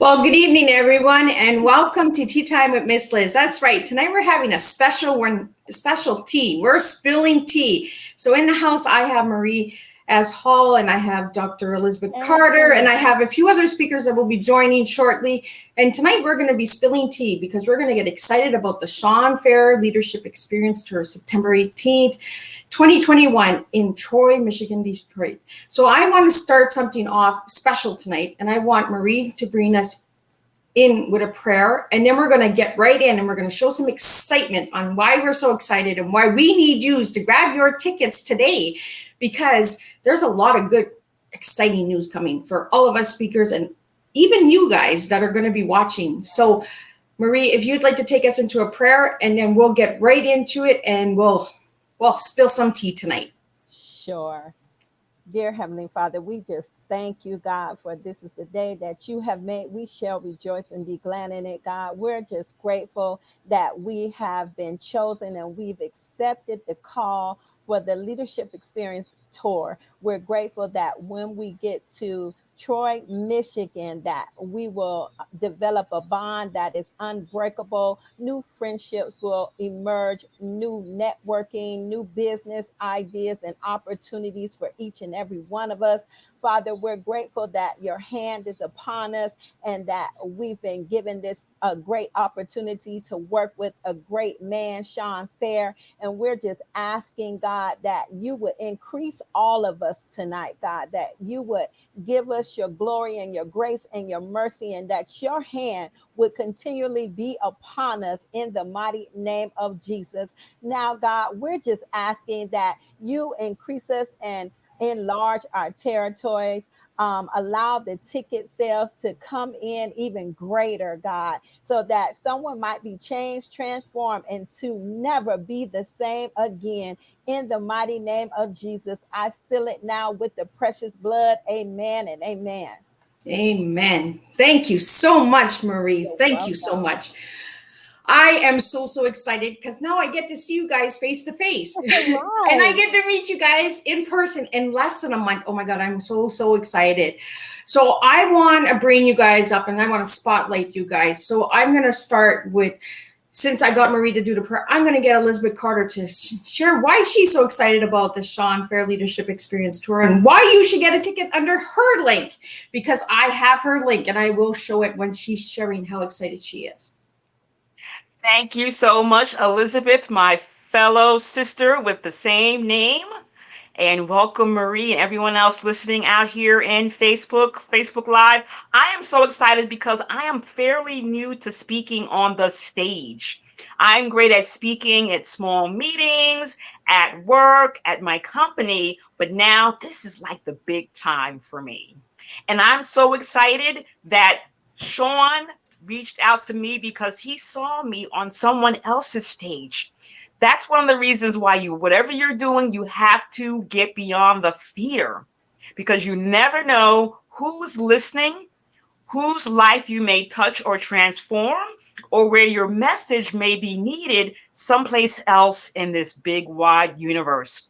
Well, good evening, everyone, and welcome to Tea Time with Miss Liz. That's right. Tonight we're having a special tea. We're spilling tea. So in the house, I have Marie as Hall, and I have Dr. Elizabeth Carter, and I have a few other speakers that will be joining shortly. And tonight we're going to be spilling tea because we're going to get excited about the Shawn Fair Leadership Experience Tour, September 18th. 2021 in Troy, Michigan, Detroit. So I want to start something off special tonight, and I want Marie to bring us in with a prayer, and then we're going to get right in and we're going to show some excitement on why we're so excited and why we need you to grab your tickets today, because there's a lot of good, exciting news coming for all of us speakers and even you guys that are going to be watching. So Marie, if you'd like to take us into a prayer, and then we'll get right into it and we'll spill some tea tonight. Sure. Dear Heavenly Father, we just thank you, God, for this is the day that you have made. We shall rejoice and be glad in it, God. We're just grateful that we have been chosen and we've accepted the call for the Leadership Experience Tour. We're grateful that when we get to Troy, Michigan, that we will develop a bond that is unbreakable. New friendships will emerge, new networking, new business ideas and opportunities for each and every one of us. Father, we're grateful that your hand is upon us and that we've been given this a great opportunity to work with a great man, Shawn Fair. And we're just asking, God, that you would increase all of us tonight, God, that you would give us your glory and your grace and your mercy, and that your hand would continually be upon us in the mighty name of Jesus. Now, God, we're just asking that you increase us and enlarge our territories. Allow the ticket sales to come in even greater, God, so that someone might be changed, transformed, and to never be the same again. In the mighty name of Jesus, I seal it now with the precious blood. Amen and amen. Amen. Thank you so much, Marie. You're Thank you so welcome. much. I am so excited because now I get to see you guys face to face. And I Right. get to meet you guys in person in less than a month. Oh my God, I'm so excited. So I want to bring you guys up and I want to spotlight you guys. So I'm going to start with, since I got Marie to do the prayer, I'm going to get Elizabeth Carter to share why she's so excited about the Shawn Fair Leadership Experience Tour and why you should get a ticket under her link, because I have her link and I will show it when she's sharing how excited she is. Thank you so much, Elizabeth, my fellow sister with the same name. And welcome, Marie, and everyone else listening out here in Facebook Live. I am so excited because I am fairly new to speaking on the stage. I'm great at speaking at small meetings, at work, at my company, but now this is like the big time for me. And I'm so excited that Shawn reached out to me because he saw me on someone else's stage. That's one of the reasons why whatever you're doing, you have to get beyond the fear, because you never know who's listening, whose life you may touch or transform, or where your message may be needed someplace else in this big wide universe.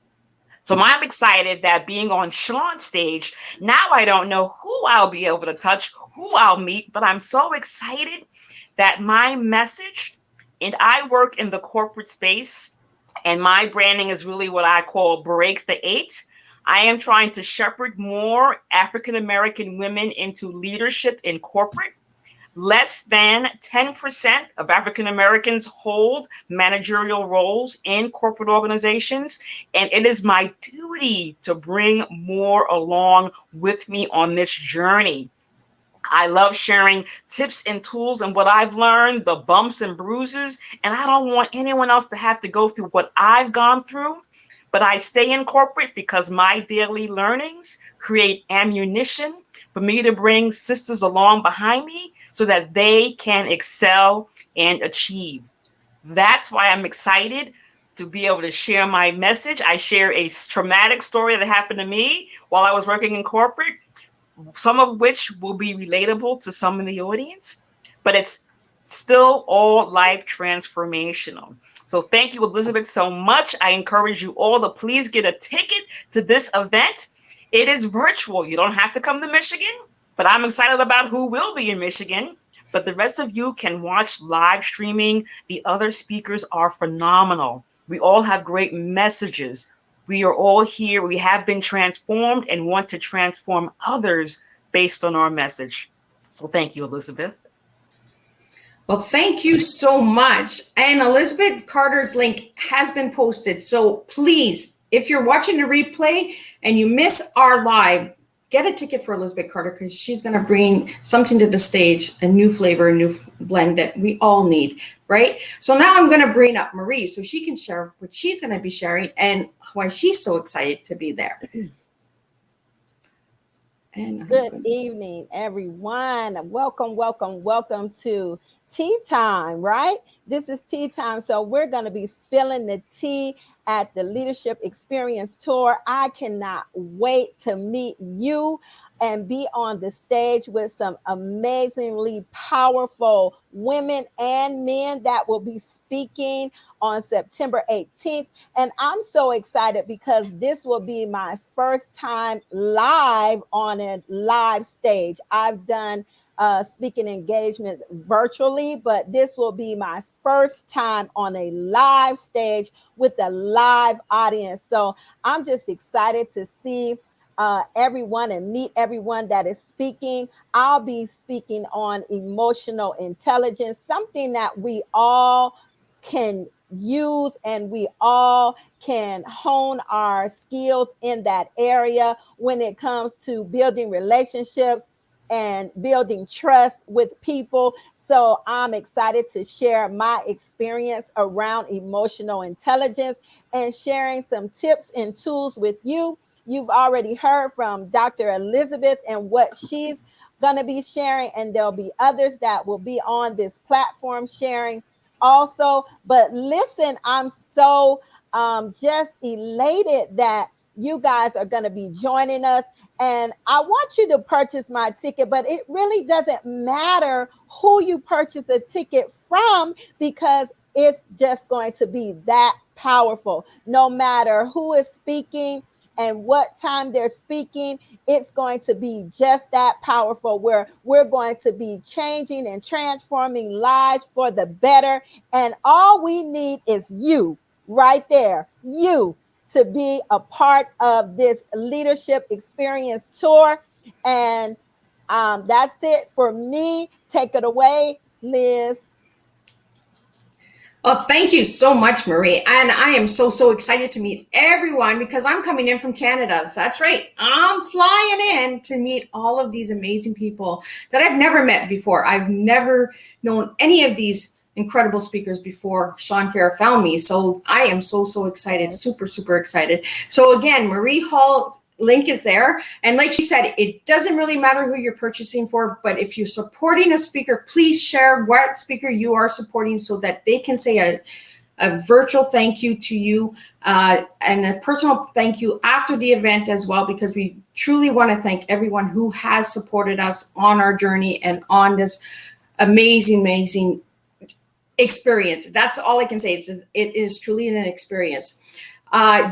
So I'm excited that being on Shawn's stage, now I don't know who I'll be able to touch, who I'll meet, but I'm so excited that my message, and I work in the corporate space, and my branding is really what I call break the eight. I am trying to shepherd more African American women into leadership in corporate. Less than 10% of African Americans hold managerial roles in corporate organizations, and it is my duty to bring more along with me on this journey. I love sharing tips and tools and what I've learned, the bumps and bruises, and I don't want anyone else to have to go through what I've gone through. But I stay in corporate because my daily learnings create ammunition for me to bring sisters along behind me so that they can excel and achieve. That's why I'm excited to be able to share my message. I share a traumatic story that happened to me while I was working in corporate, some of which will be relatable to some in the audience, but it's still all life transformational. So thank you, Elizabeth, so much. I encourage you all to please get a ticket to this event. It is virtual. You don't have to come to Michigan. But I'm excited about who will be in Michigan. But the rest of you can watch live streaming. The other speakers are phenomenal. We all have great messages. We are all here. We have been transformed and want to transform others based on our message. So thank you, Elizabeth. Well, thank you so much. And Elizabeth Carter's link has been posted. So please, if you're watching the replay and you miss our live, get a ticket for Elizabeth Carter because she's going to bring something to the stage, a new flavor, a new blend that we all need, right? So now I'm going to bring up Marie so she can share what she's going to be sharing and why she's so excited to be there. And good evening, everyone. Welcome, welcome, welcome to tea time, right? This is tea time. So we're going to be spilling the tea at the Leadership Experience Tour. I cannot wait to meet you and be on the stage with some amazingly powerful women and men that will be speaking on September 18th. And I'm so excited because this will be my first time live on a live stage. I've done speaking engagement virtually, but this will be my first time on a live stage with a live audience. So I'm just excited to see everyone and meet everyone that is speaking. I'll be speaking on emotional intelligence, something that we all can use and we all can hone our skills in that area when it comes to building relationships and building trust with people. So I'm excited to share my experience around emotional intelligence and sharing some tips and tools with you. You've already heard from Dr. Elizabeth and what she's going to be sharing, and there'll be others that will be on this platform sharing also. But listen, I'm so just elated that you guys are going to be joining us. And I want you to purchase my ticket, but it really doesn't matter who you purchase a ticket from because it's just going to be that powerful. No matter who is speaking and what time they're speaking, it's going to be just that powerful where we're going to be changing and transforming lives for the better. And all we need is you right there, you, to be a part of this Leadership Experience Tour. And that's it for me. Take it away, Liz. Oh, thank you so much, Marie. And I am so excited to meet everyone because I'm coming in from Canada. That's right. I'm flying in to meet all of these amazing people that I've never met before. I've never known any of these incredible speakers before Shawn Fair found me. So I am so excited, super excited. So again, Marie Hall link is there. And like she said, it doesn't really matter who you're purchasing for, but if you're supporting a speaker, please share what speaker you are supporting so that they can say a virtual thank you to you and a personal thank you after the event as well, because we truly want to thank everyone who has supported us on our journey and on this amazing experience. That's all I can say. It is truly an experience.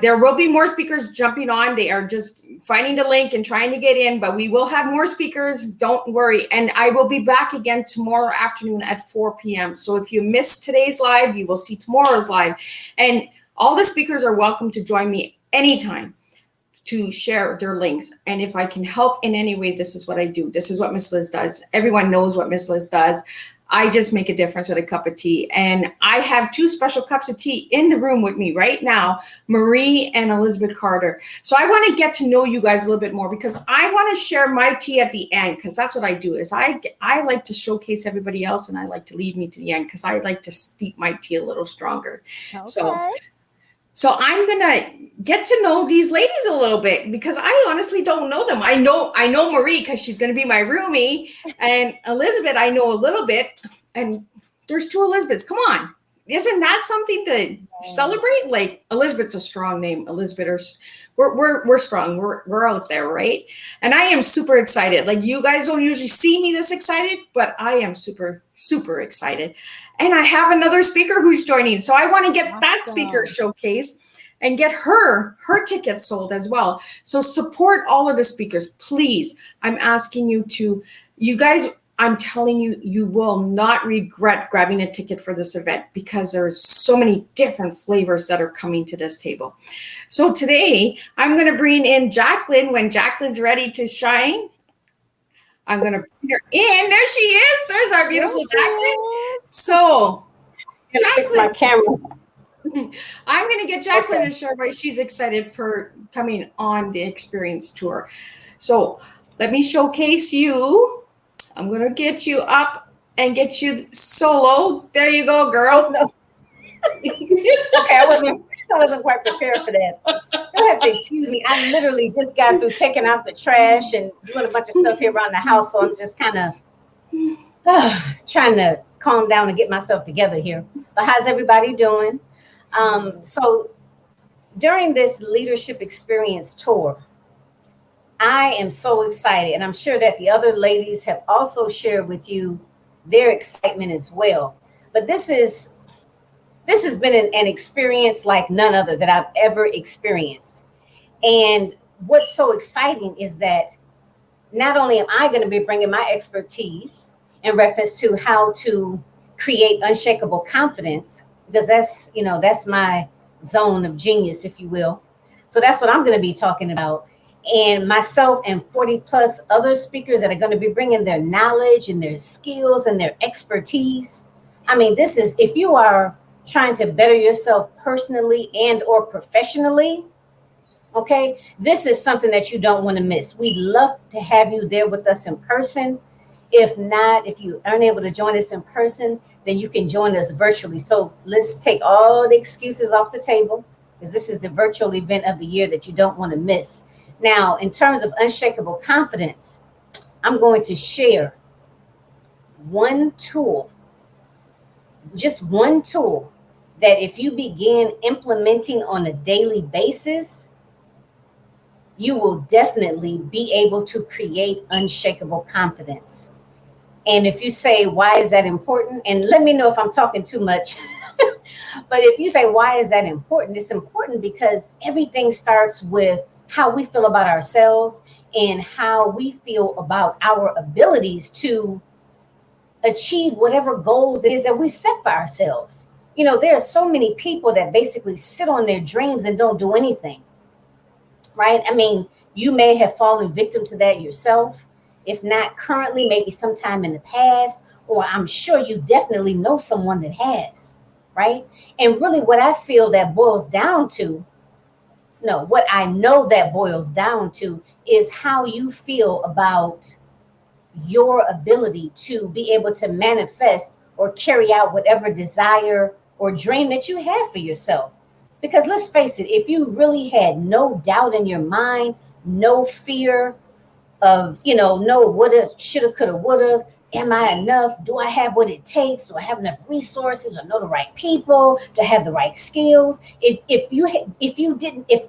There will be more speakers jumping on. They are just finding the link and trying to get in, but we will have more speakers. Don't worry. And I will be back again tomorrow afternoon at 4 p.m. So if you missed today's live, you will see tomorrow's live. And all the speakers are welcome to join me anytime to share their links. And if I can help in any way, this is what I do. This is what Miss Liz does. Everyone knows what Miss Liz does. I just make a difference with a cup of tea. And I have two special cups of tea in the room with me right now, Marie and Elizabeth Carter. So I want to get to know you guys a little bit more because I want to share my tea at the end, because that's what I do is I like to showcase everybody else and I like to leave me to the end because I like to steep my tea a little stronger. Okay. So I'm going to get to know these ladies a little bit because I honestly don't know them. I know Marie because she's going to be my roomie, and Elizabeth I know a little bit, and there's two Elizabeths. Come on. isn't that something to celebrate? Like Elizabeth's a strong name. Elizabeth, we're strong. We're out there, right? And I am super excited. Like you guys don't usually see me this excited, but I am super, super excited. And I have another speaker who's joining. So I want to get that speaker showcase and get her tickets sold as well. So support all of the speakers, please. I'm asking you to, you guys, I'm telling you, you will not regret grabbing a ticket for this event because there's so many different flavors that are coming to this table. So today I'm going to bring in Jacqueline. When Jacqueline's ready to shine, I'm going to bring her in. There she is. There's our beautiful Jacqueline. So Fix my camera. I'm going to get Jacqueline to share why she's excited for coming on the experience tour. So let me showcase you. I'm going to get you up and get you solo. There you go, girl. No. Okay, I wasn't quite prepared for that. You'll have to excuse me. I literally just got through taking out the trash and doing a bunch of stuff here around the house, so I'm just kind of trying to calm down and get myself together here. But how's everybody doing? So during this leadership experience tour, I am so excited, and I'm sure that the other ladies have also shared with you their excitement as well. But this has been an experience like none other that I've ever experienced. And what's so exciting is that not only am I going to be bringing my expertise in reference to how to create unshakable confidence, because that's my zone of genius, if you will. So that's what I'm going to be talking about. And myself and 40 plus other speakers that are going to be bringing their knowledge and their skills and their expertise. I mean, this is, if you are trying to better yourself personally and or professionally, okay, this is something that you don't want to miss. We'd love to have you there with us in person. If not, if you aren't able to join us in person, then you can join us virtually. So let's take all the excuses off the table, because this is the virtual event of the year that you don't want to miss. Now, in terms of unshakable confidence, I'm going to share one tool, just one tool that if you begin implementing on a daily basis, you will definitely be able to create unshakable confidence. And if you say, why is that important? And let me know if I'm talking too much. But if you say, why is that important? It's important because everything starts with how we feel about ourselves and how we feel about our abilities to achieve whatever goals it is that we set for ourselves. You know, there are so many people that basically sit on their dreams and don't do anything, right? I mean, you may have fallen victim to that yourself. If not currently, maybe sometime in the past, or I'm sure you definitely know someone that has, right? And really what I feel that boils down to, no, what I know that boils down to is how you feel about your ability to be able to manifest or carry out whatever desire or dream that you have for yourself. Because let's face it, if you really had no doubt in your mind, no fear of, no woulda, shoulda, coulda, woulda, am I enough? Do I have what it takes? Do I have enough resources? Do I know the right people? Do I have the right skills? If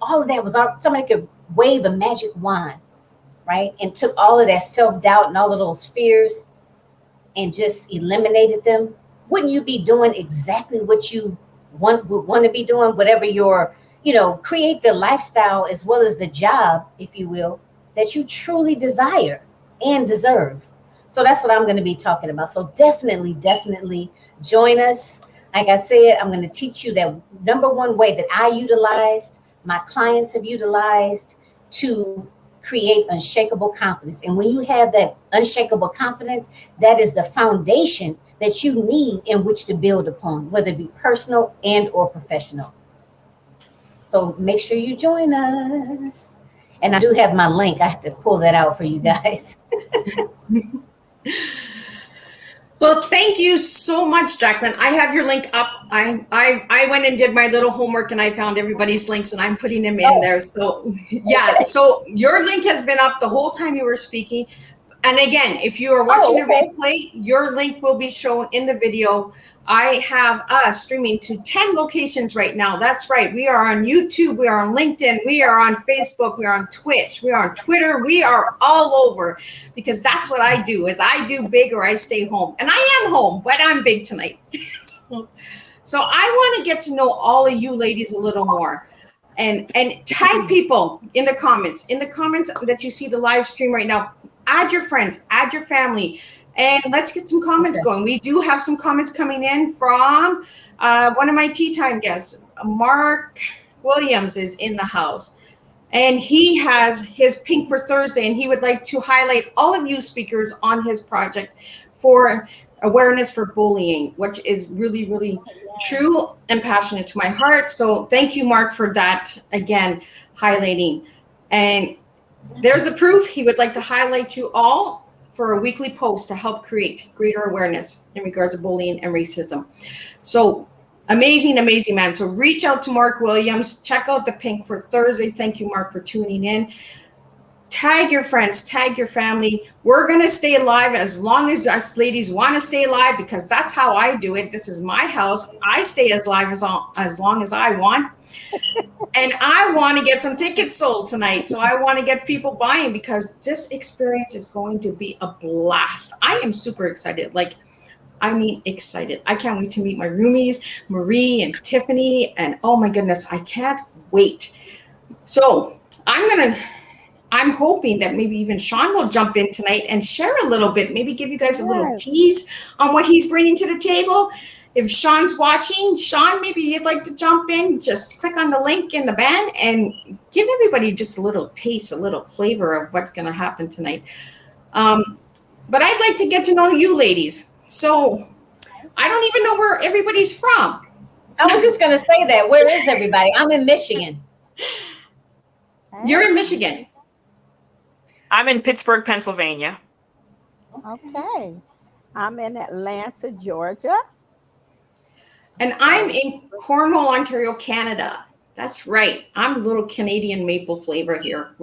all of that was out, somebody could wave a magic wand, right? And took all of that self-doubt and all of those fears and just eliminated them, wouldn't you be doing exactly what you would want to be doing? Whatever your, create the lifestyle as well as the job, if you will, that you truly desire and deserve. So that's what I'm going to be talking about. So definitely join us. Like I said, I'm going to teach you that number one way that I utilized, my clients have utilized to create unshakable confidence. And when you have that unshakable confidence, that is the foundation that you need in which to build upon, whether it be personal and or professional. So make sure you join us. And I do have my link. I have to pull that out for you guys. Well, thank you so much, Jacqueline. I have your link up. I went and did my little homework and I found everybody's links and I'm putting them in there. So yeah, so your link has been up the whole time you were speaking. And again, if you are watching a replay, your link will be shown in the video. I have us streaming to 10 locations right now. That's right. We are on YouTube. We are on LinkedIn. We are on Facebook. We are on Twitch. We are on Twitter. We are all over because that's what I do is I do big or I stay home. And I am home, but I'm big tonight. So I want to get to know all of you ladies a little more. And tag people in the comments that you see the live stream right now. Add your friends, add your family, and let's get some comments going. We do have some comments coming in from one of my tea time guests. Mark Williams is in the house, and he has his Pink for Thursday, and he would like to highlight all of you speakers on his project for awareness for bullying, which is really, really true and passionate to my heart. So thank you, Mark, for that again, highlighting. And there's a proof. He would like to highlight you all for a weekly post to help create greater awareness in regards to bullying and racism. So amazing, amazing man. So reach out to Mark Williams. Check out the Pink for Thursday. Thank you, Mark, for tuning in. Tag your friends, tag your family. We're going to stay alive as long as us ladies want to stay alive, because that's how I do it. This is my house. I stay as live as long as I want. And I want to get some tickets sold tonight. So I want to get people buying because this experience is going to be a blast. I am super excited. Excited. I can't wait to meet my roomies, Marie and Tiffany. And oh my goodness, I can't wait. So I'm hoping that maybe even Shawn will jump in tonight and share a little bit, maybe give you guys a little tease on what he's bringing to the table. If Shawn's watching, Shawn, maybe you'd like to jump in, just click on the link in the band and give everybody just a little taste, a little flavor of what's going to happen tonight. But I'd like to get to know you ladies. So I don't even know where everybody's from. I was just going to say that. Where is everybody? I'm in Michigan. You're in Michigan. I'm in Pittsburgh, Pennsylvania. Okay. I'm in Atlanta, Georgia. And I'm in Cornwall, Ontario, Canada. That's right. I'm a little Canadian maple flavor here.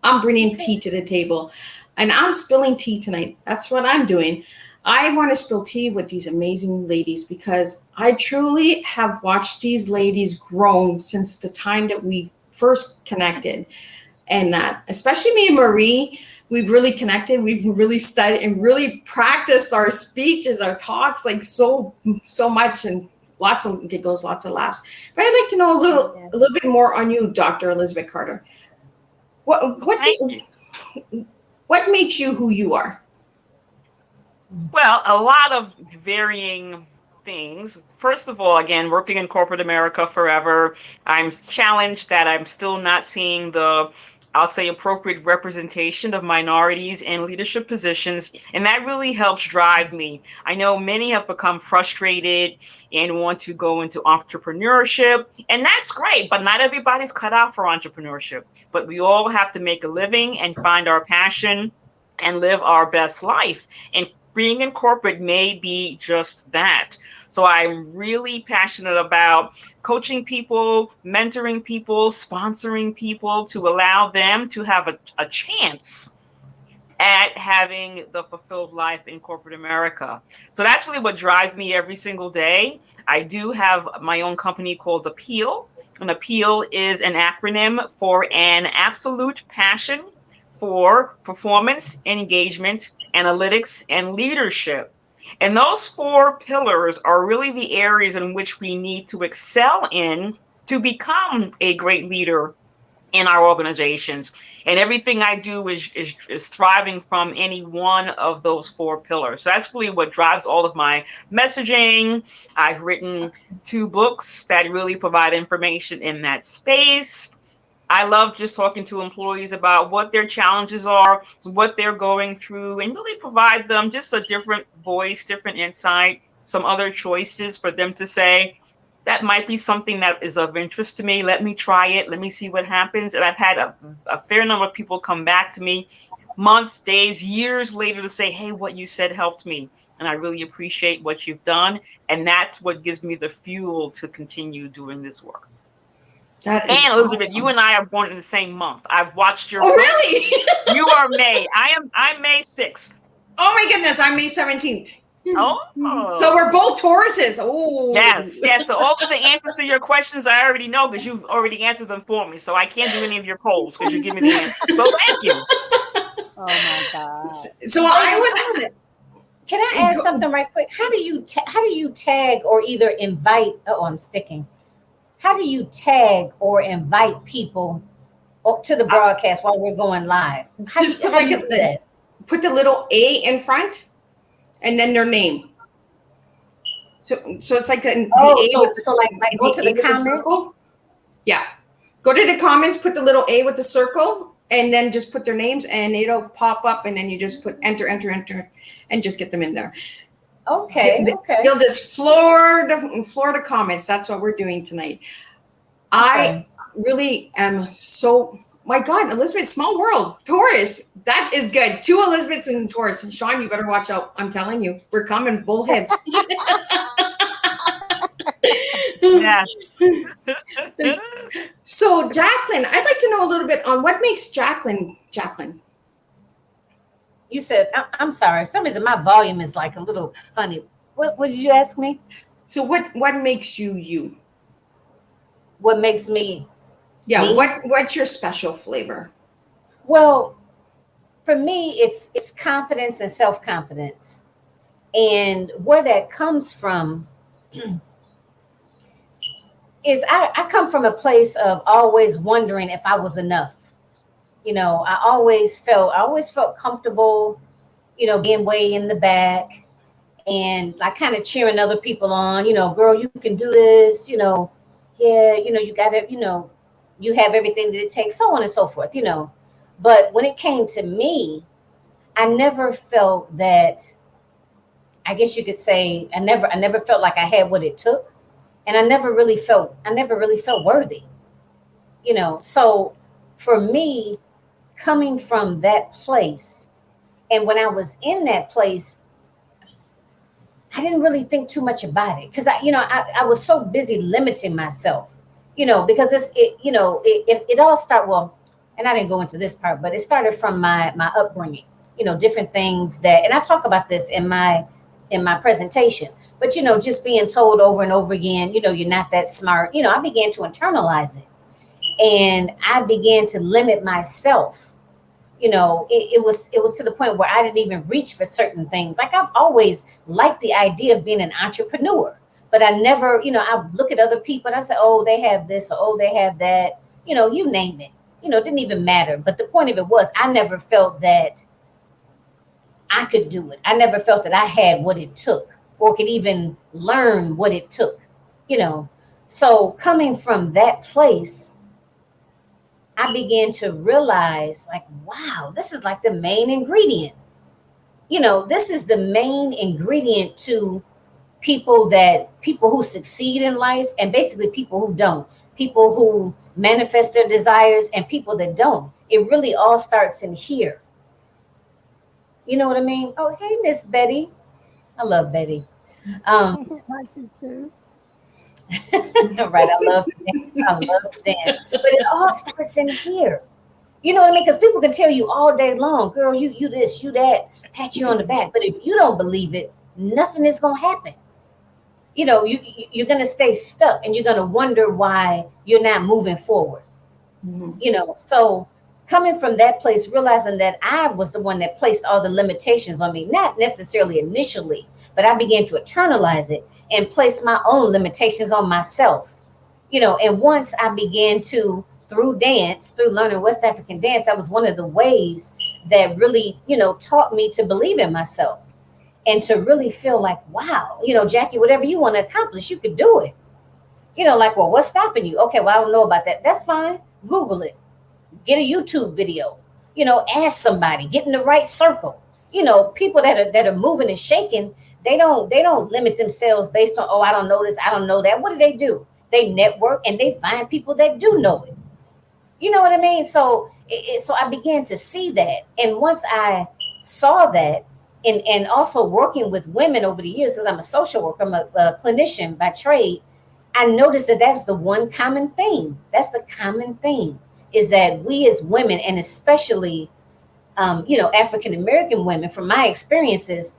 I'm bringing tea to the table. And I'm spilling tea tonight. That's what I'm doing. I want to spill tea with these amazing ladies because I truly have watched these ladies grow since the time that we first connected. And that, especially me and Marie, we've really connected. We've really studied and really practiced our speeches, our talks, like so much, and lots of giggles, lots of laughs. But I'd like to know a little bit more on you, Dr. Elizabeth Carter. What makes you who you are? Well, a lot of varying things. First of all, again, working in corporate America forever, I'm challenged that I'm still not seeing the, I'll say, appropriate representation of minorities in leadership positions. And that really helps drive me. I know many have become frustrated and want to go into entrepreneurship, and that's great, but not everybody's cut out for entrepreneurship. But we all have to make a living and find our passion and live our best life. And being in corporate may be just that. So I'm really passionate about coaching people, mentoring people, sponsoring people to allow them to have a chance at having the fulfilled life in corporate America. So that's really what drives me every single day. I do have my own company called Appeal. And Appeal is an acronym for an absolute passion for performance, engagement, analytics, and leadership. And those 4 pillars are really the areas in which we need to excel in to become a great leader in our organizations. And everything I do is thriving from any one of those 4 pillars. So that's really what drives all of my messaging. I've written 2 books that really provide information in that space. I love just talking to employees about what their challenges are, what they're going through, and really provide them just a different voice, different insight, some other choices for them to say, that might be something that is of interest to me. Let me try it. Let me see what happens. And I've had a fair number of people come back to me months, days, years later to say, hey, what you said helped me. And I really appreciate what you've done. And that's what gives me the fuel to continue doing this work. That is and Elizabeth, awesome. You and I are born in the same month. I've watched your. Oh, really? You are May. I'm May 6th. Oh my goodness, I'm May 17th. Oh. So we're both Tauruses. Oh. Yes. So all of the answers to your questions I already know because you've already answered them for me. So I can't do any of your polls because you give me the answer. So thank you. Oh my God. So I would. Can I add something right quick? How do you tag or either invite? Oh, I'm sticking. How do you tag or invite people to the broadcast while we're going live? How Just do you do that? put the little A in front, and then their name. So it's like the A with the, so like go to A the with comments. circle. Yeah, go to the comments, put the little A with the circle, and then just put their names, and it'll pop up, and then you just put enter, and just get them in there. Okay. You'll just floor the comments. That's what we're doing tonight. I really am so. My God, Elizabeth, small world. Taurus, that is good. 2 Elizabeths in Taurus. And Shawn, you better watch out. I'm telling you, we're coming bullheads. Yes. So, Jacqueline, I'd like to know a little bit on what makes Jacqueline. You said, I'm sorry. For some reason, my volume is like a little funny. What did you ask me? So, what makes you you? What makes me? Yeah. Me? What's your special flavor? Well, for me, it's confidence and self-confidence. And where that comes from is I come from a place of always wondering if I was enough. I always felt comfortable, being way in the back and like kind of cheering other people on, girl, you can do this, yeah, you got it, you have everything that it takes, so on and so forth, But when it came to me, I never felt that, I guess you could say, I never felt like I had what it took. And I never really felt worthy, So for me, coming from that place, and when I was in that place, I didn't really think too much about it because I was so busy limiting myself, because it all started, well, and I didn't go into this part, but it started from my upbringing, different things that, and I talk about this in my presentation, but just being told over and over again, you're not that smart, I began to internalize it, and I began to limit myself. It was to the point where I didn't even reach for certain things. Like I've always liked the idea of being an entrepreneur, but I never, I look at other people and I say, oh, they have this, or oh, they have that, you name it, it didn't even matter. But the point of it was, I never felt that I could do it. I never felt that I had what it took or could even learn what it took, So coming from that place, I began to realize, like, wow, this is like the main ingredient. This is the main ingredient to people who succeed in life, and basically people who don't, people who manifest their desires and people that don't. It really all starts in here. You know what I mean? Oh, hey, Miss Betty. I love Betty. I do too. Right. I love to dance. But it all starts in here. You know what I mean? Because people can tell you all day long, girl, you this, you that, pat you on the back. But if you don't believe it, nothing is going to happen. You're going to stay stuck and you're going to wonder why you're not moving forward. Mm-hmm. So coming from that place, realizing that I was the one that placed all the limitations on me, not necessarily initially, but I began to internalize it and place my own limitations on myself. And once I began to, through learning West African dance, that was one of the ways that really, taught me to believe in myself and to really feel like, wow, Jackie, whatever you want to accomplish, you could do it. Like, well, what's stopping you? Okay, well, I don't know about that. That's fine. Google it. Get a YouTube video. Ask somebody. Get in the right circle. People that are moving and shaking, they don't limit themselves based on, oh, I don't know this, I don't know that. What do? They network and they find people that do know it. You know what I mean? So I began to see that. And once I saw that, and also working with women over the years, because I'm a social worker, I'm a clinician by trade, I noticed that that's the one common theme. That's the common theme, is that we as women, and especially, African-American women, from my experiences,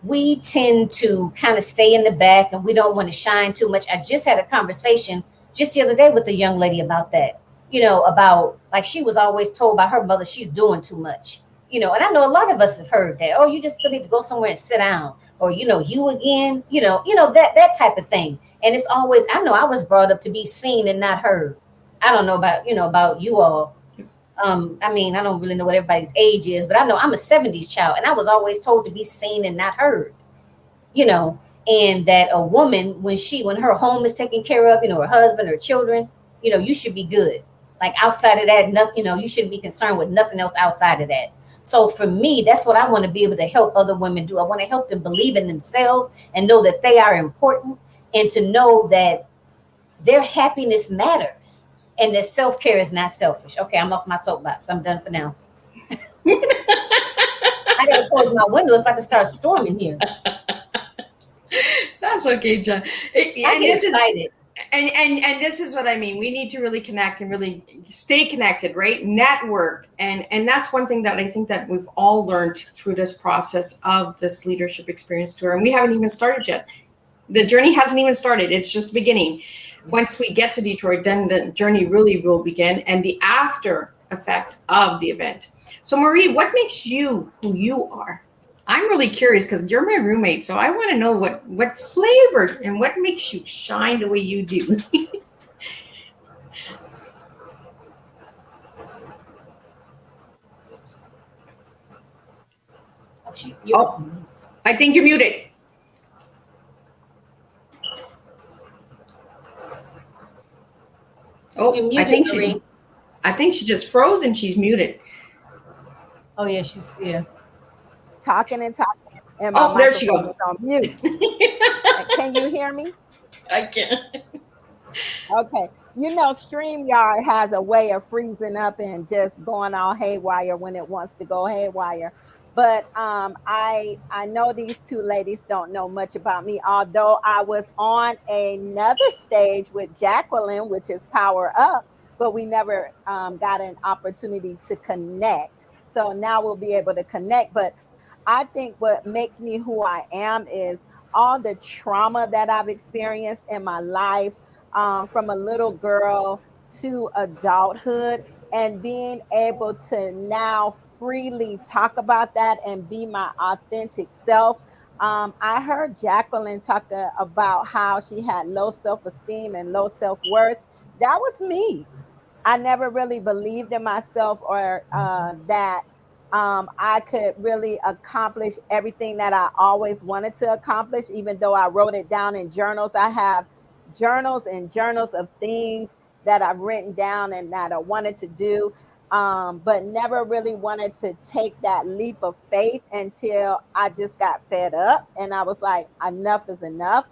we tend to kind of stay in the back and we don't want to shine too much. I just had a conversation just the other day with a young lady about that, about like she was always told by her mother she's doing too much, and I know a lot of us have heard that, oh, you just need to go somewhere and sit down, or, you again, that type of thing. And it's always, I know I was brought up to be seen and not heard. I don't know about you all. I mean, I don't really know what everybody's age is, but I know I'm a 70s child and I was always told to be seen and not heard, you know, and that a woman, when her home is taken care of, her husband or children, you should be good. Like outside of that, nothing, you shouldn't be concerned with nothing else outside of that. So for me, that's what I want to be able to help other women do. I want to help them believe in themselves and know that they are important, and to know that their happiness matters and that self-care is not selfish. Okay, I'm off my soapbox. I'm done for now. I gotta close my window. It's about to start storming here. That's okay, John. I get excited. And this is what I mean. We need to really connect and really stay connected, right? Network. And that's one thing that I think that we've all learned through this process of this leadership experience tour. And we haven't even started yet. The journey hasn't even started. It's just beginning. Once we get to Detroit, then the journey really will begin, and the after effect of the event. So Marie, what makes you who you are? I'm really curious because you're my roommate, so I want to know what flavor and what makes you shine the way you do. Oh, I think you're muted. Oh, You're muted, Marie. I think she just froze and she's muted. Oh yeah, she's Talking and talking, and my Oh, there she microphone goes. is on mute. Can you hear me? I can't. Okay. StreamYard has a way of freezing up and just going all haywire when it wants to go haywire. But I know these two ladies don't know much about me, although I was on another stage with Jacqueline, which is Power Up, but we never got an opportunity to connect. So now we'll be able to connect. But I think what makes me who I am is all the trauma that I've experienced in my life, from a little girl to adulthood, and being able to now freely talk about that and be my authentic self. I heard Jacqueline talk about how she had low self esteem and low self worth. That was me. I never really believed in myself, or that I could really accomplish everything that I always wanted to accomplish, even though I wrote it down in journals. I have journals and journals of things that I've written down and that I wanted to do, but never really wanted to take that leap of faith until I just got fed up and I was like, enough is enough.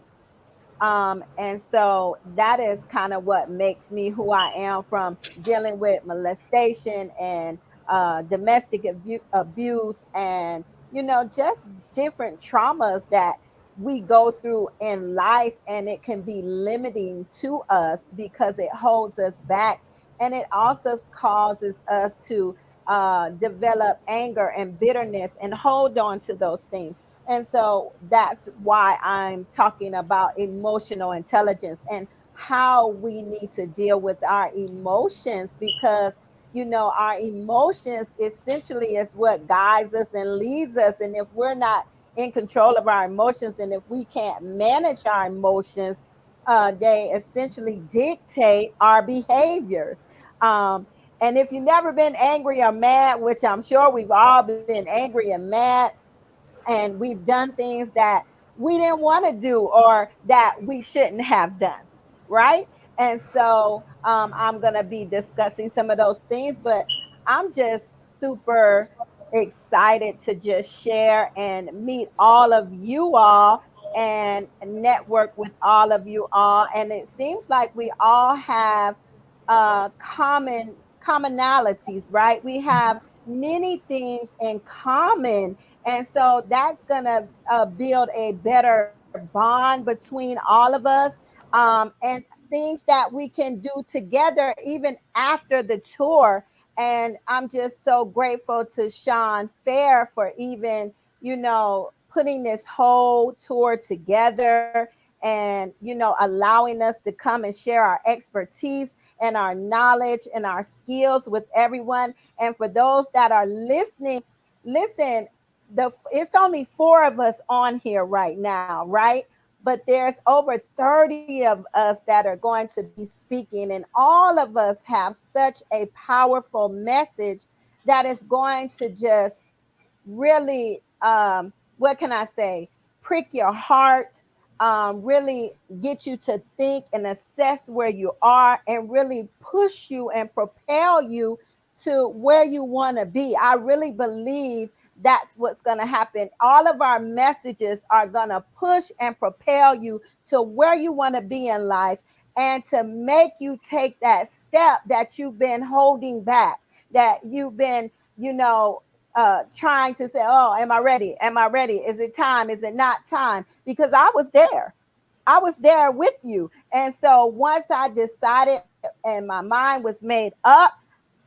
And so that is kind of what makes me who I am, from dealing with molestation and domestic abuse, and just different traumas that we go through in life, and it can be limiting to us because it holds us back, and it also causes us to develop anger and bitterness and hold on to those things. And so that's why I'm talking about emotional intelligence and how we need to deal with our emotions, because our emotions essentially is what guides us and leads us. And if we're not in control of our emotions, and if we can't manage our emotions, they essentially dictate our behaviors. Um, and if you've never been angry or mad, which I'm sure we've all been angry and mad, and we've done things that we didn't want to do or that we shouldn't have done, right? And so I'm going to be discussing some of those things, but I'm just super excited to just share and meet all of you all and network with all of you all. And it seems like we all have commonalities, right? We have many things in common, and so that's going to build a better bond between all of us, and things that we can do together even after the tour. And I'm just so grateful to Shawn Fair for even, putting this whole tour together and, allowing us to come and share our expertise and our knowledge and our skills with everyone. And for those that are listening, listen, it's only 4 of us on here right now, right? But there's over 30 of us that are going to be speaking, and all of us have such a powerful message that is going to just really, what can I say, prick your heart, really get you to think and assess where you are, and really push you and propel you to where you want to be. I really believe that's what's going to happen. All of our messages are going to push and propel you to where you want to be in life, and to make you take that step that you've been holding back, that you've been, trying to say, oh, am I ready? Am I ready? Is it time? Is it not time? Because I was there with you. And so once I decided and my mind was made up,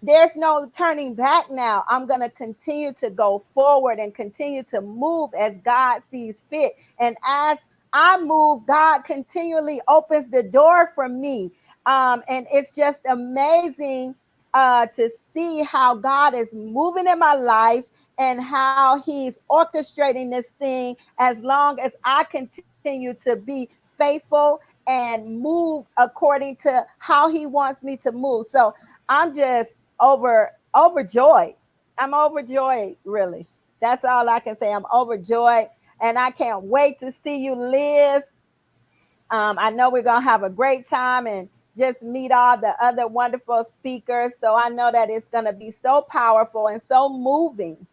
there's no turning back now. I'm going to continue to go forward and continue to move as God sees fit. And as I move, God continually opens the door for me. And it's just amazing to see how God is moving in my life and how he's orchestrating this thing, as long as I continue to be faithful and move according to how he wants me to move. So I'm just overjoyed. I'm overjoyed, really. That's all I can say. I'm overjoyed, and I can't wait to see you, Liz. I know we're gonna have a great time and just meet all the other wonderful speakers. So I know that it's gonna be so powerful and so moving.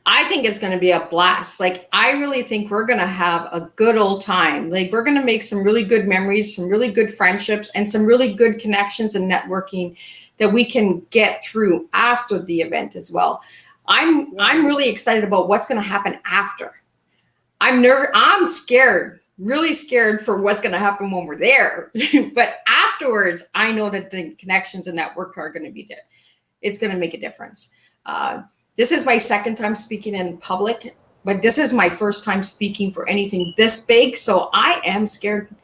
I think it's going to be a blast. Like, I really think we're going to have a good old time. Like, we're going to make some really good memories, some really good friendships, and some really good connections and networking that we can get through after the event as well. I'm really excited about what's going to happen after. I'm nervous. I'm scared, really scared for what's going to happen when we're there. But afterwards, I know that the connections and network are going to be there. It's going to make a difference. This is my second time speaking in public, but this is my first time speaking for anything this big. So I am scared,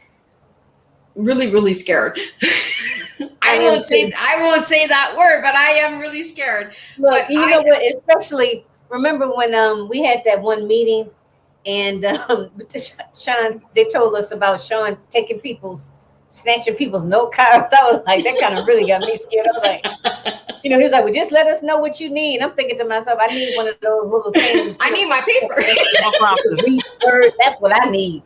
really, really scared. I won't say that word, but I am really scared. Look, but you know what? Especially remember when we had that one meeting, and Shawn, they told us about Shawn snatching people's note cards. I was like, that kind of really got me scared. I was like, he was like, well, just let us know what you need. I'm thinking to myself, I need one of those little things. I need my paper. That's what I need,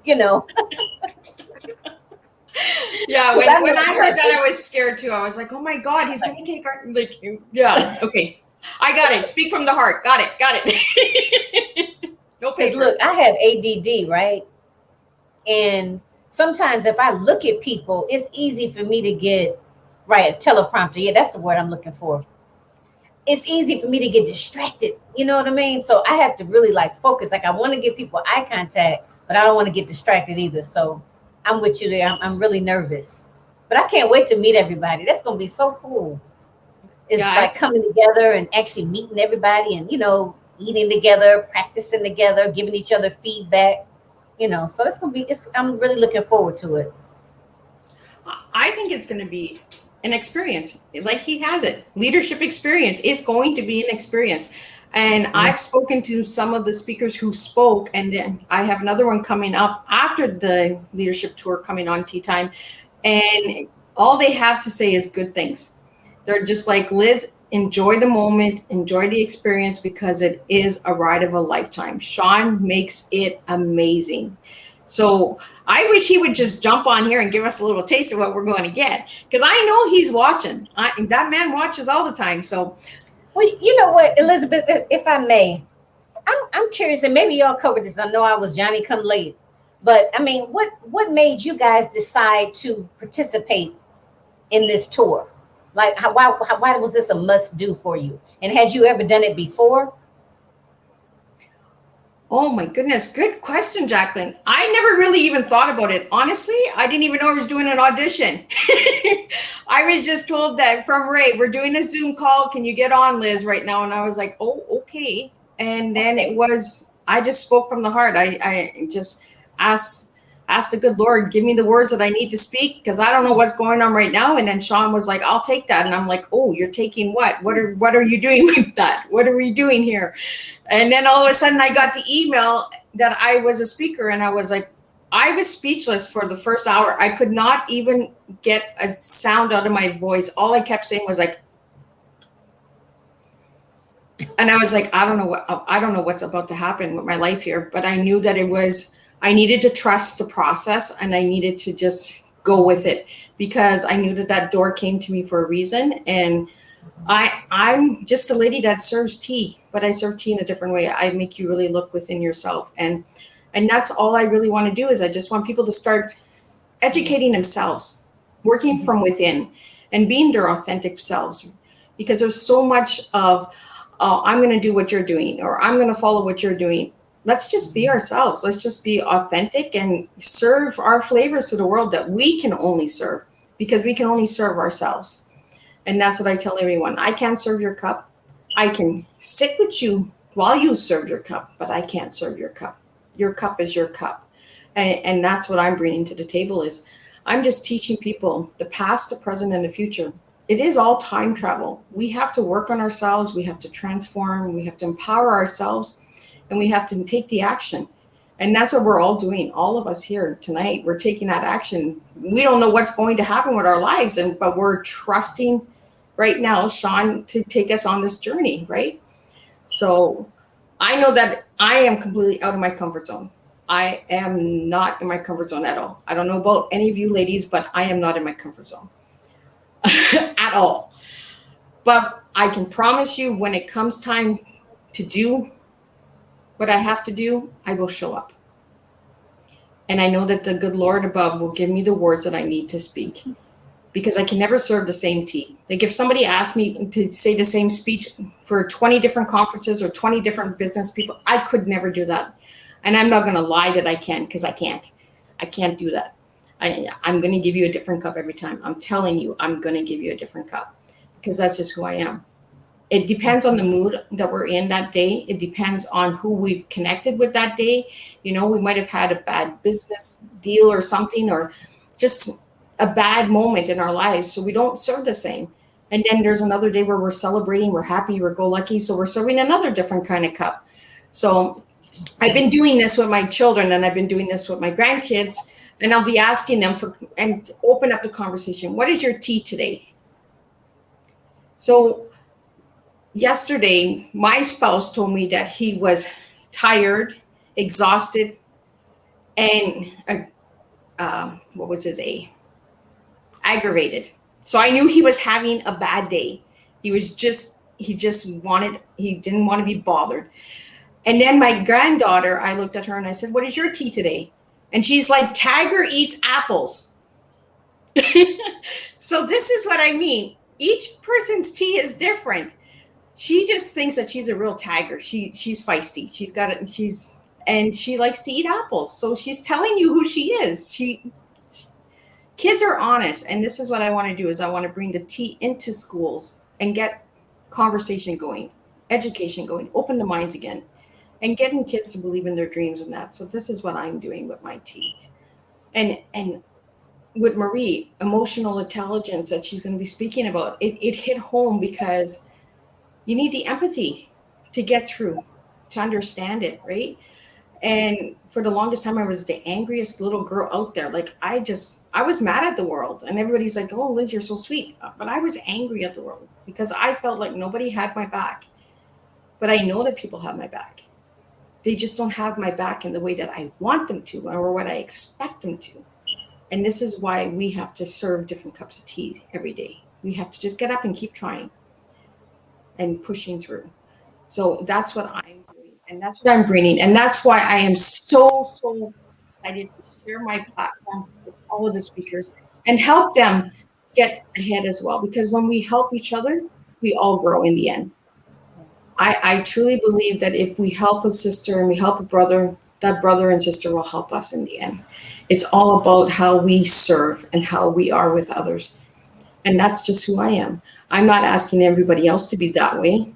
Yeah, when I heard that, I was scared too. I was like, oh my God, he's going to take our, like, yeah, okay. I got it. Speak from the heart. Got it. No papers. Look, I have ADD, right? And sometimes if I look at people, it's easy for me to get, right, a teleprompter. Yeah, that's the word I'm looking for. It's easy for me to get distracted. You know what I mean? So I have to really focus. Like, I want to give people eye contact, but I don't want to get distracted either. So I'm with you there. I'm really nervous, but I can't wait to meet everybody. That's going to be so cool. It's coming together and actually meeting everybody and, eating together, practicing together, giving each other feedback, so it's going to be, I'm really looking forward to it. I think it's going to be an experience. Like he has it. Leadership experience is going to be an experience. And I've spoken to some of the speakers who spoke, and then I have another one coming up after the leadership tour coming on Tea Time. And all they have to say is good things. They're just like, Liz, enjoy the moment, enjoy the experience, because it is a ride of a lifetime. Shawn makes it amazing. So I wish he would just jump on here and give us a little taste of what we're going to get, because I know he's watching. That man watches all the time. So, well, you know what, Elizabeth, if I may, I'm curious, and maybe y'all covered this. I know I was Johnny come late, but I mean, what made you guys decide to participate in this tour? Like, why was this a must do for you? And had you ever done it before? Oh my goodness. Good question, Jacqueline. I never really even thought about it. Honestly, I didn't even know I was doing an audition. I was just told that from Ray, we're doing a Zoom call. Can you get on, Liz, right now? And I was like, oh, okay. And then I just spoke from the heart. I just asked the good Lord, give me the words that I need to speak, because I don't know what's going on right now. And then Shawn was like, I'll take that. And I'm like, oh, you're taking what? What are you doing with that? What are we doing here? And then all of a sudden I got the email that I was a speaker, and I was like, I was speechless for the first hour. I could not even get a sound out of my voice. All I kept saying was like, and I was like, I don't know what's about to happen with my life here, but I knew that I needed to trust the process, and I needed to just go with it, because I knew that door came to me for a reason. And I'm just a lady that serves tea, but I serve tea in a different way. I make you really look within yourself. And that's all I really want to do, is I just want people to start educating themselves, working from within, and being their authentic selves. Because there's so much of, oh, I'm going to do what you're doing, or I'm going to follow what you're doing. Let's just be ourselves. Let's just be authentic and serve our flavors to the world that we can only serve, because we can only serve ourselves. And that's what I tell everyone. I can't serve your cup. I can sit with you while you serve your cup, but I can't serve your cup. Your cup is your cup. And that's what I'm bringing to the table, is I'm just teaching people the past, the present, and the future. It is all time travel. We have to work on ourselves. We have to transform. We have to empower ourselves, and we have to take the action. And that's what we're all doing. All of us here tonight, we're taking that action. We don't know what's going to happen with our lives, but we're trusting right now, Shawn, to take us on this journey, right? So I know that I am completely out of my comfort zone. I am not in my comfort zone at all. I don't know about any of you ladies, but I am not in my comfort zone at all. But I can promise you, when it comes time to do what I have to do, I will show up. And I know that the good Lord above will give me the words that I need to speak, because I can never serve the same tea. Like if somebody asked me to say the same speech for 20 different conferences or 20 different business people, I could never do that. And I'm not going to lie that I can, because I can't. I can't do that. I'm going to give you a different cup every time. I'm telling you, I'm going to give you a different cup, because that's just who I am. It depends on the mood that we're in that day. It depends on who we've connected with that day. You know, we might have had a bad business deal or something, or just a bad moment in our lives. So we don't serve the same. And then there's another day where we're celebrating, we're happy, we're go-lucky. So we're serving another different kind of cup. So I've been doing this with my children, and I've been doing this with my grandkids, and I'll be asking them and open up the conversation. What is your tea today? So yesterday, my spouse told me that he was tired, exhausted, and what was his A? Aggravated. So I knew he was having a bad day. He didn't want to be bothered. And then my granddaughter, I looked at her and I said, what is your tea today? And she's like, Tiger eats apples. So this is what I mean. Each person's tea is different. She just thinks that she's a real tiger. She's feisty. And she likes to eat apples. So she's telling you who she is. Kids are honest. And this is what I want to do, is I want to bring the tea into schools and get conversation going, education going, open the minds again, and getting kids to believe in their dreams and that. So this is what I'm doing with my tea. And with Marie, emotional intelligence that she's going to be speaking about, it hit home, because you need the empathy to get through, to understand it, right? And for the longest time, I was the angriest little girl out there. Like I was mad at the world, and everybody's like, oh, Liz, you're so sweet. But I was angry at the world, because I felt like nobody had my back. But I know that people have my back. They just don't have my back in the way that I want them to, or what I expect them to. And this is why we have to serve different cups of tea every day. We have to just get up and keep trying and pushing through. So that's what I'm doing, and that's what I'm bringing. And that's why I am so excited to share my platform with all of the speakers and help them get ahead as well. Because when we help each other, we all grow in the end. I truly believe that if we help a sister and we help a brother, that brother and sister will help us in the end. It's all about how we serve and how we are with others. And that's just who I am. I'm not asking everybody else to be that way,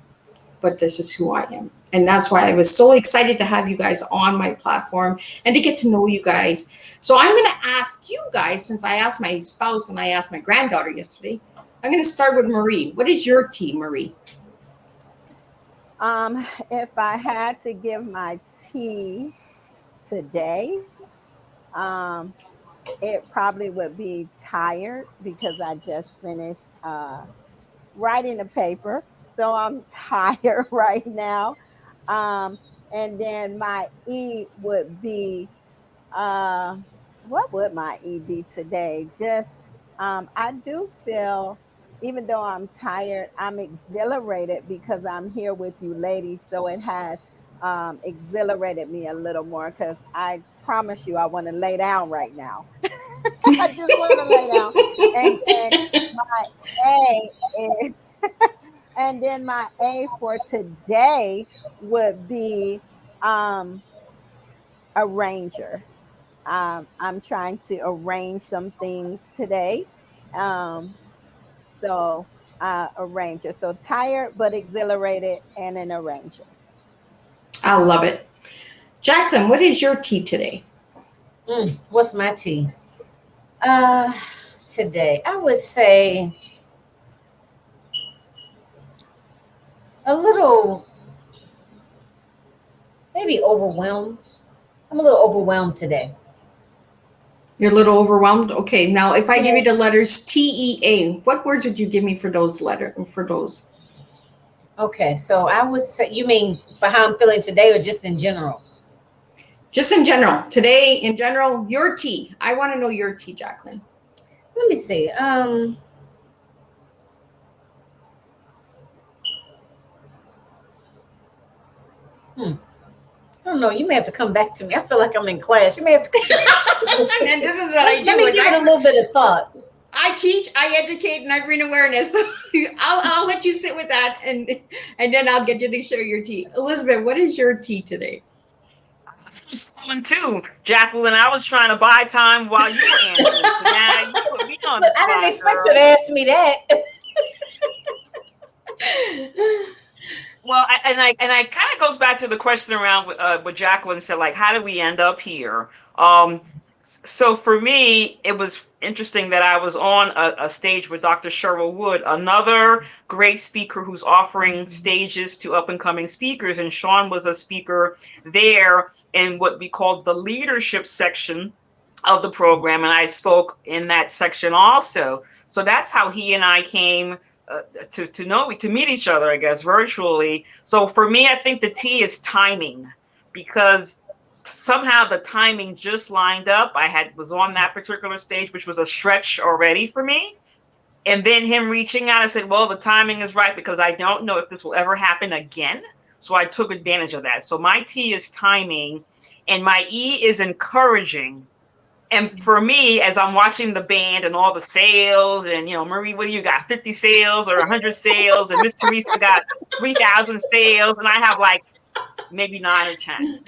but this is who I am. And that's why I was so excited to have you guys on my platform and to get to know you guys. So I'm going to ask you guys, since I asked my spouse and I asked my granddaughter yesterday, I'm going to start with Marie. What is your tea, Marie? If I had to give my tea today, it probably would be tired because I just finished writing a paper. So I'm tired right now. And then my E would be, what would my E be today? Just, I do feel, even though I'm tired, I'm exhilarated because I'm here with you ladies. So it has exhilarated me a little more because I promise you I want to lay down right now. I just want to lay down. And my A is, and then my A for today would be arranger. I'm trying to arrange some things today. Um, so arranger. So tired but exhilarated and an arranger. I love it. Jacqueline, what is your tea today? What's my tea? Today, I would say a little, maybe overwhelmed. I'm a little overwhelmed today. You're a little overwhelmed? Okay, now if I give you Yes. the letters TEA, what words would you give me for those for those? Okay, so I would say, you mean for how I'm feeling today or just in general? Just in general. Today, in general, your tea. I want to know your tea, Jacqueline. Let me see. I don't know. You may have to come back to me. I feel like I'm in class. You may have to. And this is what I do. Let me is give it a little bit of thought. I teach, I educate, and I bring awareness. So I'll let you sit with that, and then I'll get you to share your tea. Elizabeth, what is your tea today? I'm stalling too, Jacqueline. I was trying to buy time while you were answering. So now you put me on the I didn't spot, expect girl. you to ask me that. Well, and I kind of goes back to the question around what Jacqueline said, like, how did we end up here? So for me, it was interesting that I was on a stage with Dr. Cheryl Wood, another great speaker who's offering stages to up and coming speakers. And Shawn was a speaker there in what we called the leadership section of the program. And I spoke in that section also. So that's how he and I came to meet each other, I guess, virtually. So for me, I think the T is timing, because somehow the timing just lined up. I was on that particular stage, which was a stretch already for me. And then him reaching out, I said, well, the timing is right because I don't know if this will ever happen again. So I took advantage of that. So my T is timing and my E is encouraging. And for me, as I'm watching the band and all the sales, and Marie, what do you got? 50 sales or 100 sales, and Miss Teresa got 3,000 sales, and I have like maybe 9 or 10.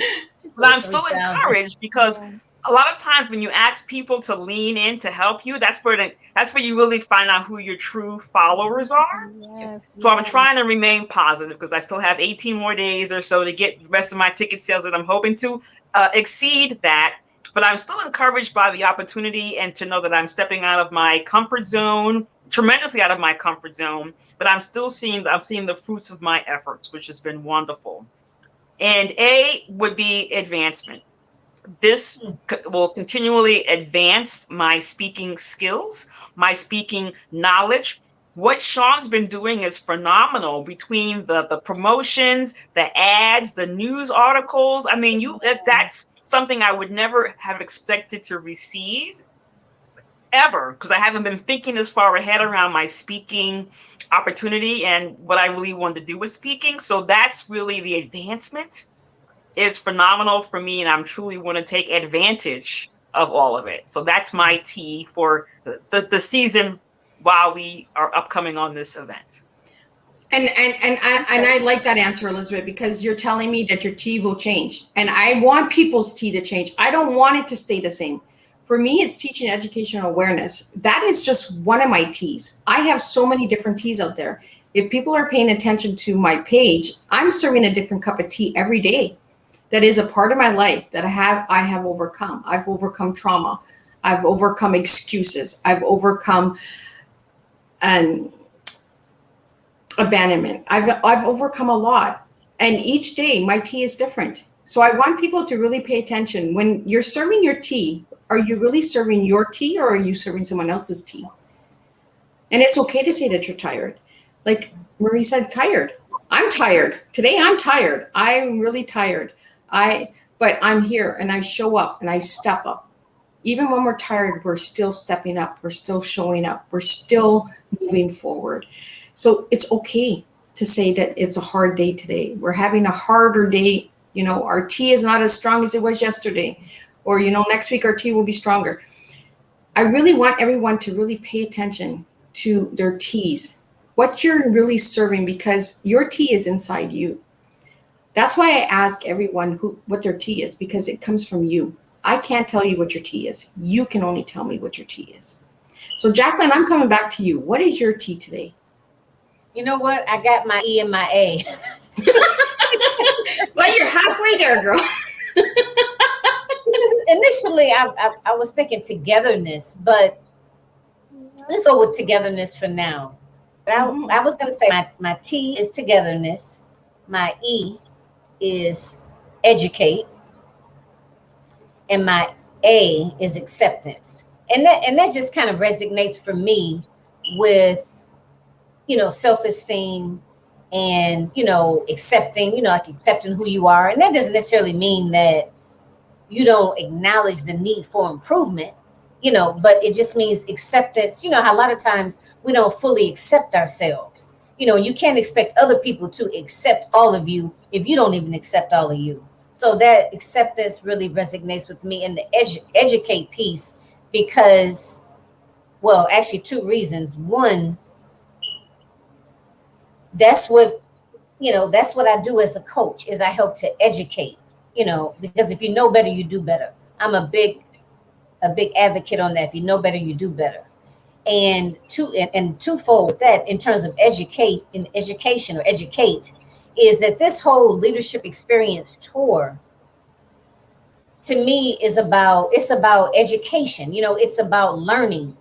But I'm still 3,000. encouraged because a lot of times when you ask people to lean in to help you, that's where you really find out who your true followers are. Yes, So I'm yes. trying to remain positive because I still have 18 more days or so to get the rest of my ticket sales that I'm hoping to exceed that. But I'm still encouraged by the opportunity and to know that I'm stepping out of my comfort zone, tremendously out of my comfort zone. But I'm seeing the fruits of my efforts, which has been wonderful. And A would be advancement. This will continually advance my speaking skills, my speaking knowledge. What Shawn's been doing is phenomenal between the promotions, the ads, the news articles. I mean, that's something I would never have expected to receive ever, because I haven't been thinking this far ahead around my speaking opportunity and what I really wanted to do with speaking. So that's really the advancement is phenomenal for me, and I'm truly want to take advantage of all of it. So that's my tea for the season while we are upcoming on this event. And I like that answer, Elizabeth, because you're telling me that your tea will change. And I want people's tea to change. I don't want it to stay the same. For me, it's teaching educational awareness. That is just one of my teas. I have so many different teas out there. If people are paying attention to my page, I'm serving a different cup of tea every day. That is a part of my life that I have overcome. I've overcome trauma. I've overcome excuses. I've overcome abandonment. I've overcome a lot. And each day my tea is different. So I want people to really pay attention. When you're serving your tea, are you really serving your tea or are you serving someone else's tea? And it's okay to say that you're tired. Like Marie said, tired. I'm tired. Today I'm tired. I'm really tired. But I'm here and I show up and I step up. Even when we're tired, we're still stepping up. We're still showing up. We're still moving forward. So it's okay to say that it's a hard day today. We're having a harder day. You know, our tea is not as strong as it was yesterday. Or, you know, next week our tea will be stronger. I really want everyone to really pay attention to their teas, what you're really serving, because your tea is inside you. That's why I ask everyone what their tea is, because it comes from you. I can't tell you what your tea is. You can only tell me what your tea is. So Jacqueline, I'm coming back to you. What is your tea today? You know what? I got my E and my A. Well, you're halfway there, girl. Initially, I was thinking togetherness, but let's go with togetherness for now. But I was going to say my T is togetherness. My E is educate. And my A is acceptance. And that just kind of resonates for me with, you know, self-esteem and, you know, accepting, you know, like accepting who you are. And that doesn't necessarily mean that you don't acknowledge the need for improvement, you know, but it just means acceptance. You know, how a lot of times we don't fully accept ourselves. You know, you can't expect other people to accept all of you if you don't even accept all of you. So that acceptance really resonates with me, and the educate piece, because, well, actually two reasons. One, that's what I do as a coach, is I help to educate, you know, because if you know better, you do better. I'm a big advocate on that. If you know better, you do better. And twofold with that, in terms of education or educate, is that this whole leadership experience tour, to me, it's about education. You know, it's about learning.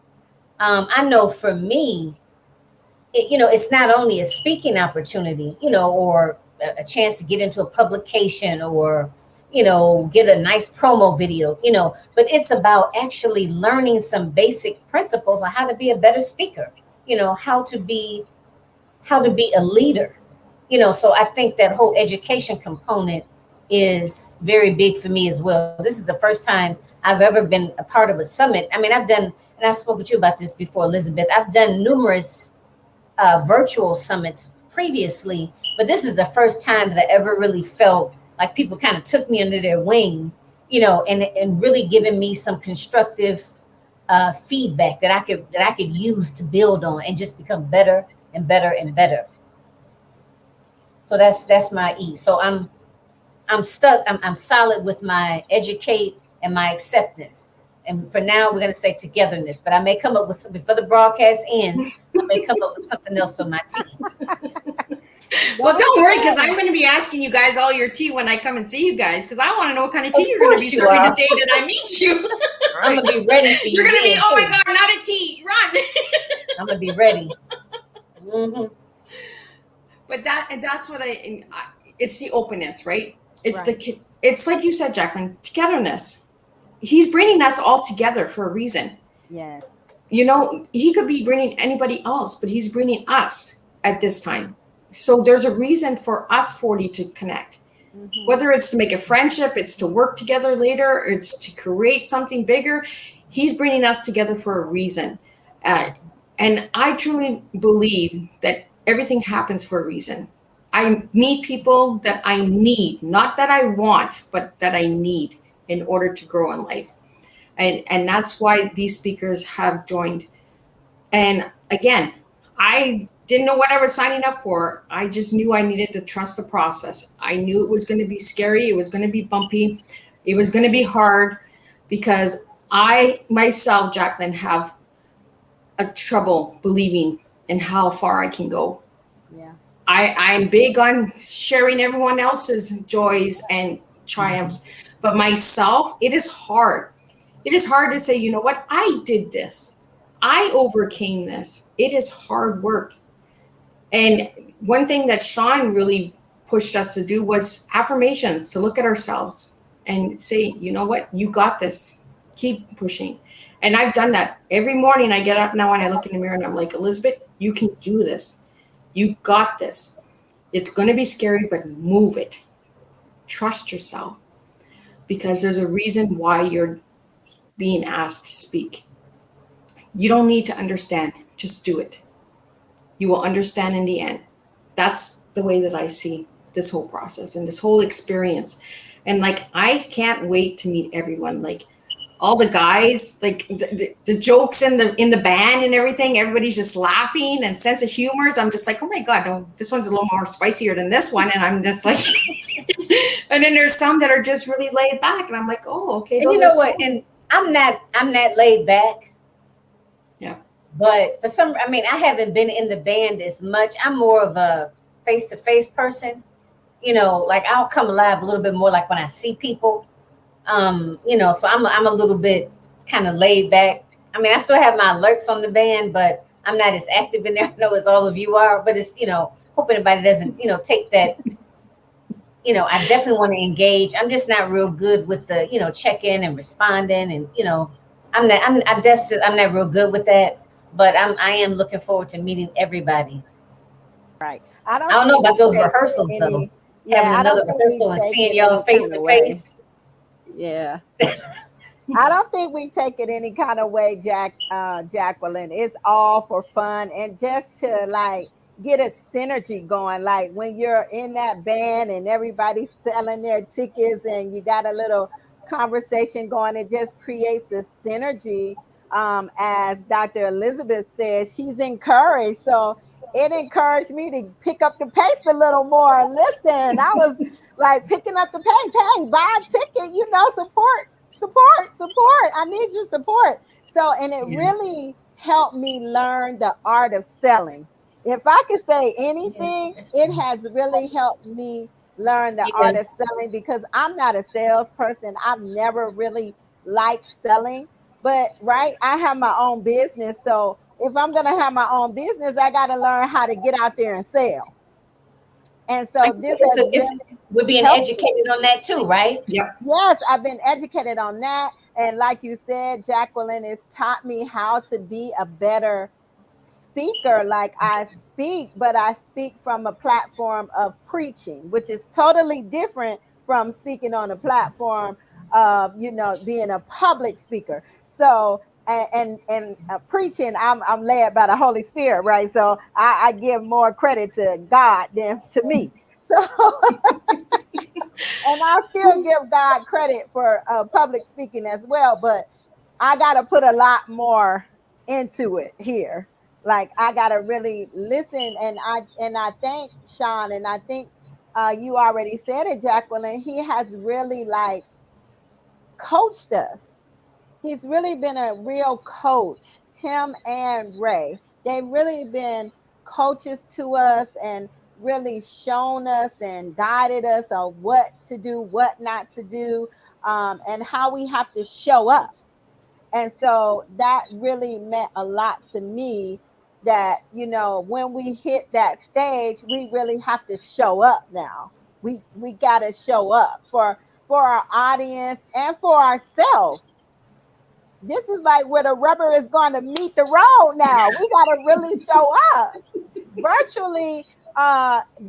I know for me, you know, it's not only a speaking opportunity, you know, or a chance to get into a publication, or, you know, get a nice promo video, you know, but it's about actually learning some basic principles on how to be a better speaker, you know, how to be a leader, you know. So I think that whole education component is very big for me as well. This is the first time I've ever been a part of a summit. I mean, and I've spoken to you about this before, Elizabeth. I've done numerous virtual summits previously, but this is the first time that I ever really felt like people kind of took me under their wing, you know, and really giving me some constructive feedback that I could use to build on and just become better and better and better. So that's my E. So I'm stuck. I'm solid with my educate and my acceptance. And for now, we're going to say togetherness. But I may come up with something before the broadcast ends. I may come up with something else for my tea. Well, don't worry, because I'm going to be asking you guys all your tea when I come and see you guys, because I want to know what kind of tea you're going to be serving the day that I meet you. Right. I'm going to be ready for you. You're going to be, oh my God, not a tea, run. I'm going to be ready. Mm-hmm. But that's what it's the openness, right? It's Right. It's like you said, Jacqueline, togetherness. He's bringing us all together for a reason. Yes. You know, he could be bringing anybody else, but he's bringing us at this time. So there's a reason for us 40 to connect. Mm-hmm. Whether it's to make a friendship, it's to work together later, it's to create something bigger. He's bringing us together for a reason. And I truly believe that everything happens for a reason. I meet people that I need, not that I want, but that I need in order to grow in life. And that's why these speakers have joined. And again, I didn't know what I was signing up for. I just knew I needed to trust the process. I knew it was going to be scary. It was going to be bumpy. It was going to be hard, because I myself, Jacqueline, have a trouble believing in how far I can go. Yeah. I'm big on sharing everyone else's joys and triumphs, but myself, it is hard. It is hard to say, you know what, I did this. I overcame this. It is hard work. And one thing that Shawn really pushed us to do was affirmations, to look at ourselves and say, you know what, you got this. Keep pushing. And I've done that. Every morning I get up now and I look in the mirror and I'm like, Elizabeth, you can do this. You got this. It's going to be scary, but move it. Trust yourself because there's a reason why you're being asked to speak. You don't need to understand, just do it. You will understand in the end. That's the way that I see this whole process and this whole experience. And like, I can't wait to meet everyone. Like, all the guys, like the jokes in the band and everything, everybody's just laughing and sense of humors. I'm just like, oh my God, no, this one's a little more spicier than this one. And I'm just like, and then there's some that are just really laid back. And I'm like, oh, okay. And you know what? And I'm not laid back. Yeah. But for some, I mean, I haven't been in the band as much. I'm more of a face-to-face person. You know, like I'll come alive a little bit more like when I see people. You know, so I'm a little bit kind of laid back. I mean, I still have my alerts on the band, but I'm not as active in there. I know as all of you are, but it's, you know, hope anybody doesn't, you know, take that. You know, I definitely want to engage. I'm just not real good with the, you know, check-in and responding, and you know, I'm not real good with that. But I am looking forward to meeting everybody. Right. I don't know about those rehearsals though. Having I another don't think rehearsal we and take seeing it y'all any face kind to of way. face. Yeah. I don't think we take it any kind of way, Jacqueline. It's all for fun and just to like get a synergy going. Like when you're in that band and everybody's selling their tickets and you got a little conversation going, it just creates a synergy. As Dr. Elizabeth said, she's encouraged. So it encouraged me to pick up the pace a little more. Listen, I was like picking up the pace. Hey, buy a ticket, you know, support. I need your support. So, and it really helped me learn the art of selling. If I could say anything, it has really helped me learn the art Yeah. of selling because I'm not a salesperson. I've never really liked selling, but right, I have my own business. So if I'm going to have my own business, I got to learn how to get out there and sell. And I so think this has really we're being helped me. educated on that too, right? Yep. Yes, I've been educated on that. And like you said, Jacqueline has taught me how to be a better speaker. Like I speak, but I speak from a platform of preaching, which is totally different from speaking on a platform of, you know, being a public speaker. So, and preaching, I'm led by the Holy Spirit, right? So I give more credit to God than to me. So and I still give God credit for public speaking as well, but I got to put a lot more into it here. Like I got to really listen, and I thank Shawn, and I think you already said it, Jacqueline. He has really like coached us. He's really been a real coach. Him and Ray, they've really been coaches to us and really shown us and guided us on what to do, what not to do, and how we have to show up. And so that really meant a lot to me that, you know, when we hit that stage, we really have to show up now. We got to show up for our audience and for ourselves. This is like where the rubber is going to meet the road now. We got to really show up virtually.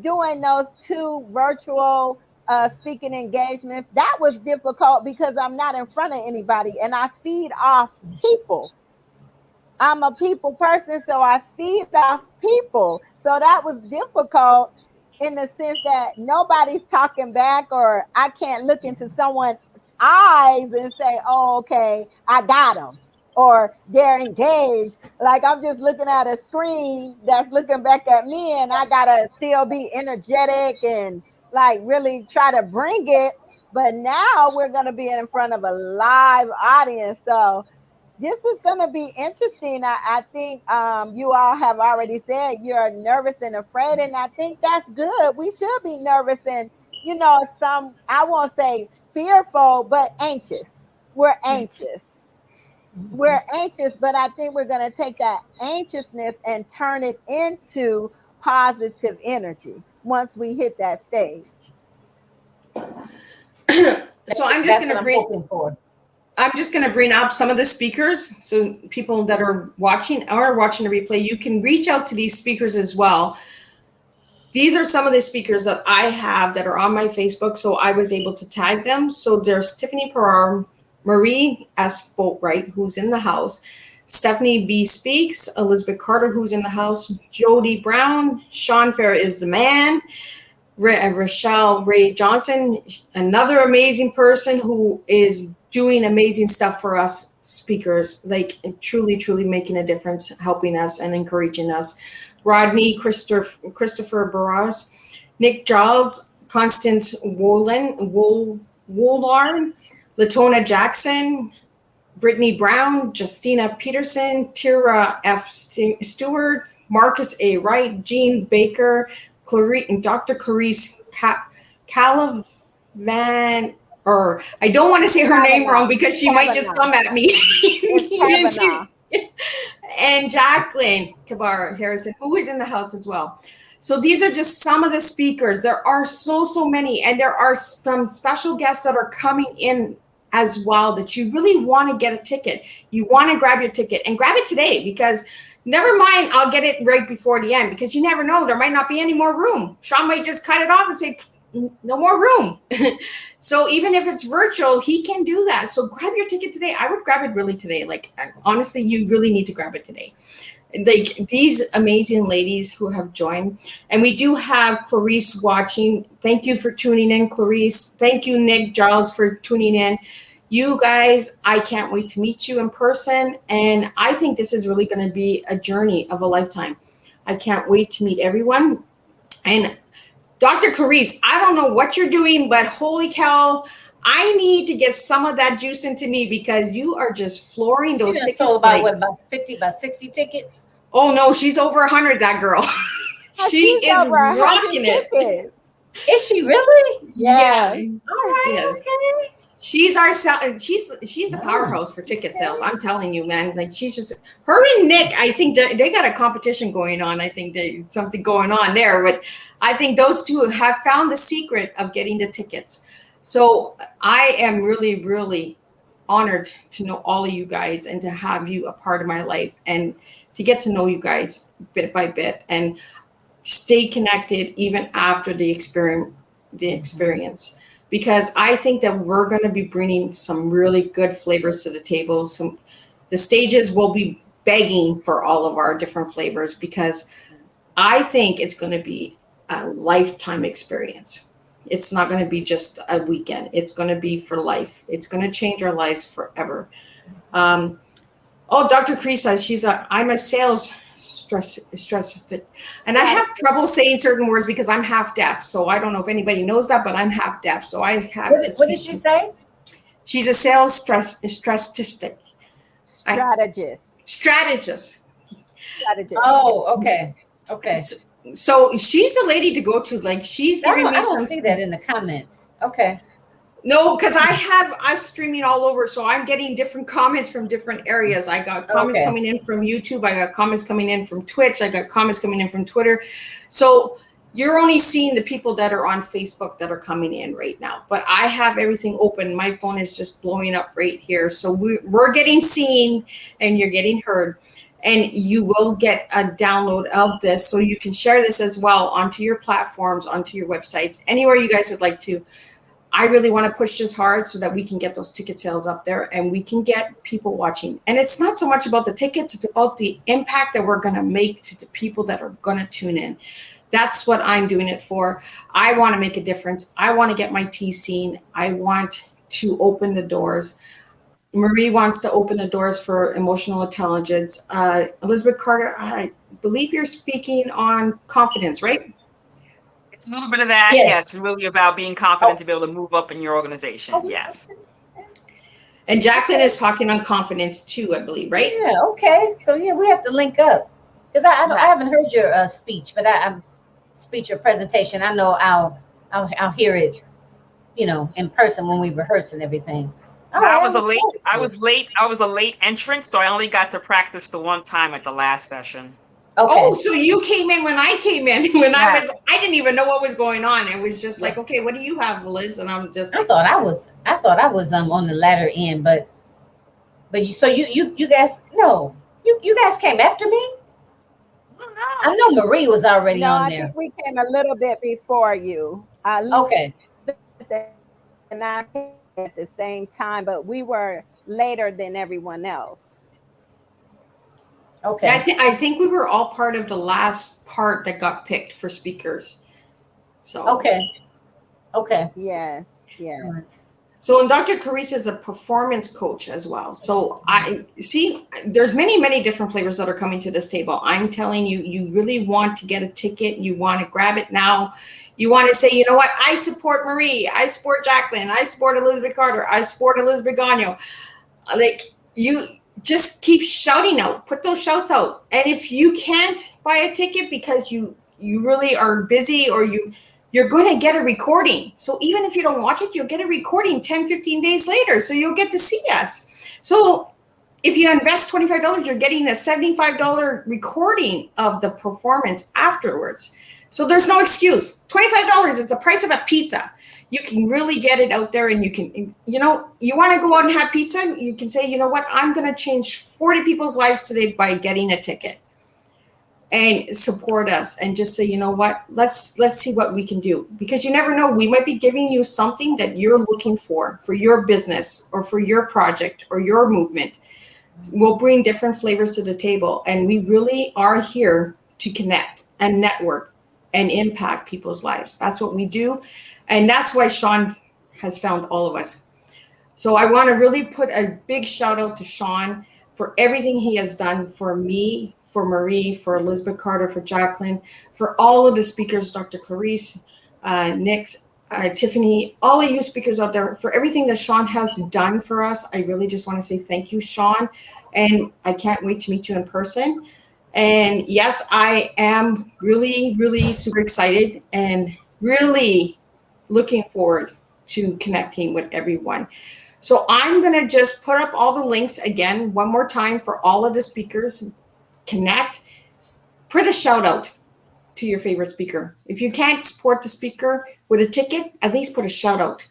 Doing those two virtual speaking engagements, that was difficult because I'm not in front of anybody and I feed off people. I'm a people person, so I feed off people. So that was difficult in the sense that nobody's talking back, or I can't look into someone's eyes and say, oh, okay, I got them, or they're engaged. Like I'm just looking at a screen that's looking back at me, and I gotta still be energetic and like really try to bring it. But now we're gonna be in front of a live audience. So this is going to be interesting. I think you all have already said you're nervous and afraid, and I think that's good. We should be nervous and, some, I won't say fearful, but anxious. We're anxious. We're anxious, but I think we're going to take that anxiousness and turn it into positive energy once we hit that stage. So I'm just going to bring up some of the speakers. So people that are watching the replay, you can reach out to these speakers as well. These are some of the speakers that I have that are on my Facebook. So I was able to tag them. So there's Tiffany Pereira, Marie S. Boatwright, who's in the house, Stephanie B. Speaks, Elizabeth Carter, who's in the house, Jody Brown, Shawn Fair is the man, Rochelle Ray Johnson, another amazing person who is doing amazing stuff for us speakers, like truly, truly making a difference, helping us and encouraging us. Rodney Christopher Barras, Nick Giles, Constance Woolard, Latona Jackson, Brittany Brown, Justina Peterson, Tira F. Stewart, Marcus A. Wright, Jean Baker, Dr. Clarice Calavan, or I don't want to say her name wrong because she might just come at me. And Jacqueline Kabaya Harrison, who is in the house as well. So these are just some of the speakers. There are so many, and there are some special guests that are coming in as well that you really want to get a ticket. You want to grab your ticket and grab it today, because never mind, I'll get it right before the end, because you never know, there might not be any more room. Shawn might just cut it off and say, no more room. So even if it's virtual, he can do that. So grab your ticket today. I would grab it really today. Like, honestly, you really need to grab it today. Like these amazing ladies who have joined, and we do have Clarice watching. Thank you for tuning in, Clarice. Thank you, Nick Giles, for tuning in. You guys, I can't wait to meet you in person, and I think this is really going to be a journey of a lifetime. I can't wait to meet everyone. And Dr. Clarice, I don't know what you're doing, but holy cow, I need to get some of that juice into me, because you are just flooring those tickets. Sold about 50, about 60 tickets? Oh no, she's over 100, that girl. She is rocking it. Is she really? Yeah. All right. Yes. Okay. She's a powerhouse for ticket sales. I'm telling you, man. Like, she's just, her and Nick, I think they got a competition going on. I think something going on there, but I think those two have found the secret of getting the tickets. So I am really, really honored to know all of you guys and to have you a part of my life and to get to know you guys bit by bit and stay connected even after the experience. Because I think that we're going to be bringing some really good flavors to the table. The stages will be begging for all of our different flavors, because I think it's going to be a lifetime experience. It's not going to be just a weekend. It's going to be for life. It's going to change our lives forever. Dr. Cree says I'm a sales stressistic, and I have trouble saying certain words because I'm half deaf. So I don't know if anybody knows that, but I'm half deaf. So I have. What did she say? She's a sales strategist. Strategist. Oh, okay. Okay. So she's a lady to go to. Like, she's giving me. I don't see that in the comments. Okay. No, because I have us streaming all over, so I'm getting different comments from different areas. I got comments coming in from YouTube. I got comments coming in from Twitch. I got comments coming in from Twitter. So you're only seeing the people that are on Facebook that are coming in right now. But I have everything open. My phone is just blowing up right here. So we're getting seen, and you're getting heard. And you will get a download of this, so you can share this as well onto your platforms, onto your websites, anywhere you guys would like to. I really want to push this hard so that we can get those ticket sales up there and we can get people watching. And it's not so much about the tickets, it's about the impact that we're going to make to the people that are going to tune in. That's what I'm doing it for. I want to make a difference. I want to get my tea seen. I want to open the doors. Marie wants to open the doors for emotional intelligence. Elizabeth Carter, I believe you're speaking on confidence, right? It's a little bit of that. Yes, really about being confident to be able to move up in your organization. Yes. And Jacqueline is talking on confidence too, I believe, right? Yeah. Okay. So yeah, we have to link up because I haven't heard your speech, but I'm speech or presentation. I know I'll hear it, in person when we rehearse and everything. All I right. was I'm a late. excited I for it. was late. I was a late entrant, so I only got to practice the one time at the last session. Oh, Okay. so you came in when I came in. I didn't even know what was going on. It was just like, Yes. okay, what do you have, Liz? And I'm just like, I thought I was on the latter end, but you guys no, you guys came after me. I No. know Marie was already No, on I there. think we came a little bit before you. I looked Okay. and I came at the same time, but we were later than everyone else. yeah, Okay. I think we were all part of the last part that got picked for speakers. So Okay. Okay. Yes, All yes. right. So, and Dr. Carissa is a performance coach as well. So I see there's many different flavors that are coming to this table. I'm telling you, you really want to get a ticket. You want to grab it now. You want to say, you know what? I support Marie. I support Jacqueline. I support Elizabeth Carter. I support Elizabeth Gagno. Like, you just keep shouting out, put those shouts out. And if you can't buy a ticket because you really are busy, or you're going to get a recording. So even if you don't watch it, you'll get a recording 10, 15 days later. So you'll get to see us. So if you invest $25, you're getting a $75 recording of the performance afterwards. So there's no excuse. $25 is the price of a pizza. You can really get it out there, and you can, you want to go out and have pizza. You can say, you know what, I'm going to change 40 people's lives today by getting a ticket, and support us, and just say, you know what, let's see what we can do, because you never know, we might be giving you something that you're looking for your business or for your project or your movement. We'll bring different flavors to the table, and we really are here to connect and network and impact people's lives. That's what we do, and that's why Shawn has found all of us. So I want to really put a big shout out to Shawn for everything he has done for me, for Marie, for Elizabeth Carter, for Jacqueline, for all of the speakers, Dr. Clarice, Nick, Tiffany, all of you speakers out there, for everything that Shawn has done for us. I really just want to say thank you, Shawn. And I can't wait to meet you in person. And yes, I am really super excited and really looking forward to connecting with everyone. So I'm going to just put up all the links again one more time for all of the speakers. Connect, put a shout out to your favorite speaker. If you can't support the speaker with a ticket, at least put a shout out.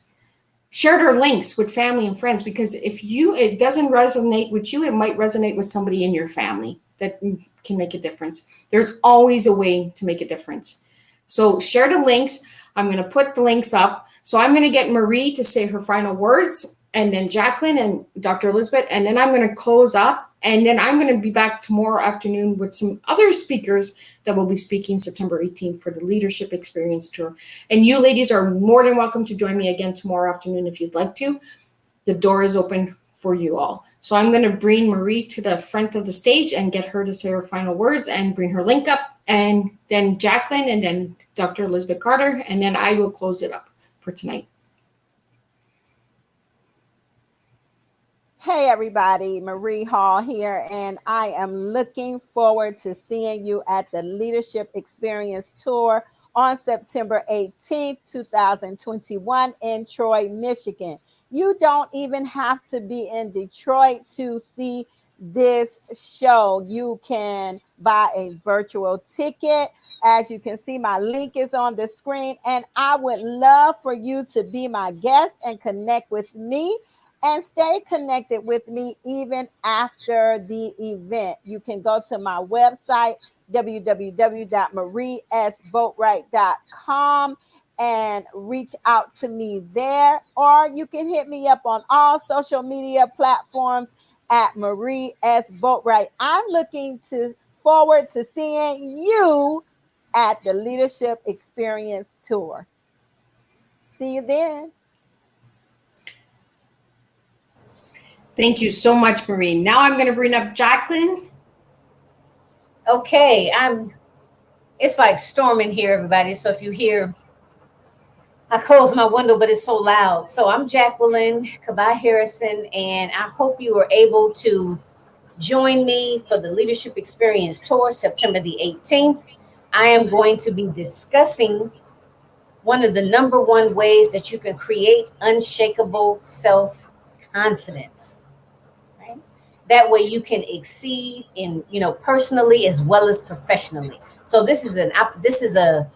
Share their links with family and friends, because if it doesn't resonate with you, it might resonate with somebody in your family that can make a difference. There's always a way to make a difference. So share the links. I'm going to put the links up. So I'm going to get Marie to say her final words, and then Jacqueline and Dr. Elizabeth, and then I'm going to close up, and then I'm going to be back tomorrow afternoon with some other speakers that will be speaking September 18th for the Leadership Experience Tour. And you ladies are more than welcome to join me again tomorrow afternoon if you'd like to. The door is open for you all. So I'm going to bring Marie to the front of the stage and get her to say her final words and bring her link up, and then Jacqueline, and then Dr. Elizabeth Carter, and then I will close it up for tonight. Hey, everybody, Marie Hall here, and I am looking forward to seeing you at the Leadership Experience Tour on September 18th, 2021 in Troy, Michigan. You don't even have to be in Detroit to see this show. You can buy a virtual ticket. As you can see, my link is on the screen, and I would love for you to be my guest and connect with me and stay connected with me even after the event. You can go to my website, www.mariesboatwright.com, and reach out to me there, or you can hit me up on all social media platforms at Marie S. Boatwright. I'm looking forward to seeing you at the Leadership Experience Tour. See you then. Thank you so much, Marie. Now I'm going to bring up Jacqueline. Okay. It's like storming here, everybody. So if you hear I closed my window, but it's so loud. So I'm Jacqueline Kabaya Harrison, and I hope you were able to join me for the Leadership Experience Tour, September the 18th. I am going to be discussing one of the number one ways that you can create unshakable self confidence. Right? That way you can exceed in, personally as well as professionally. So this is a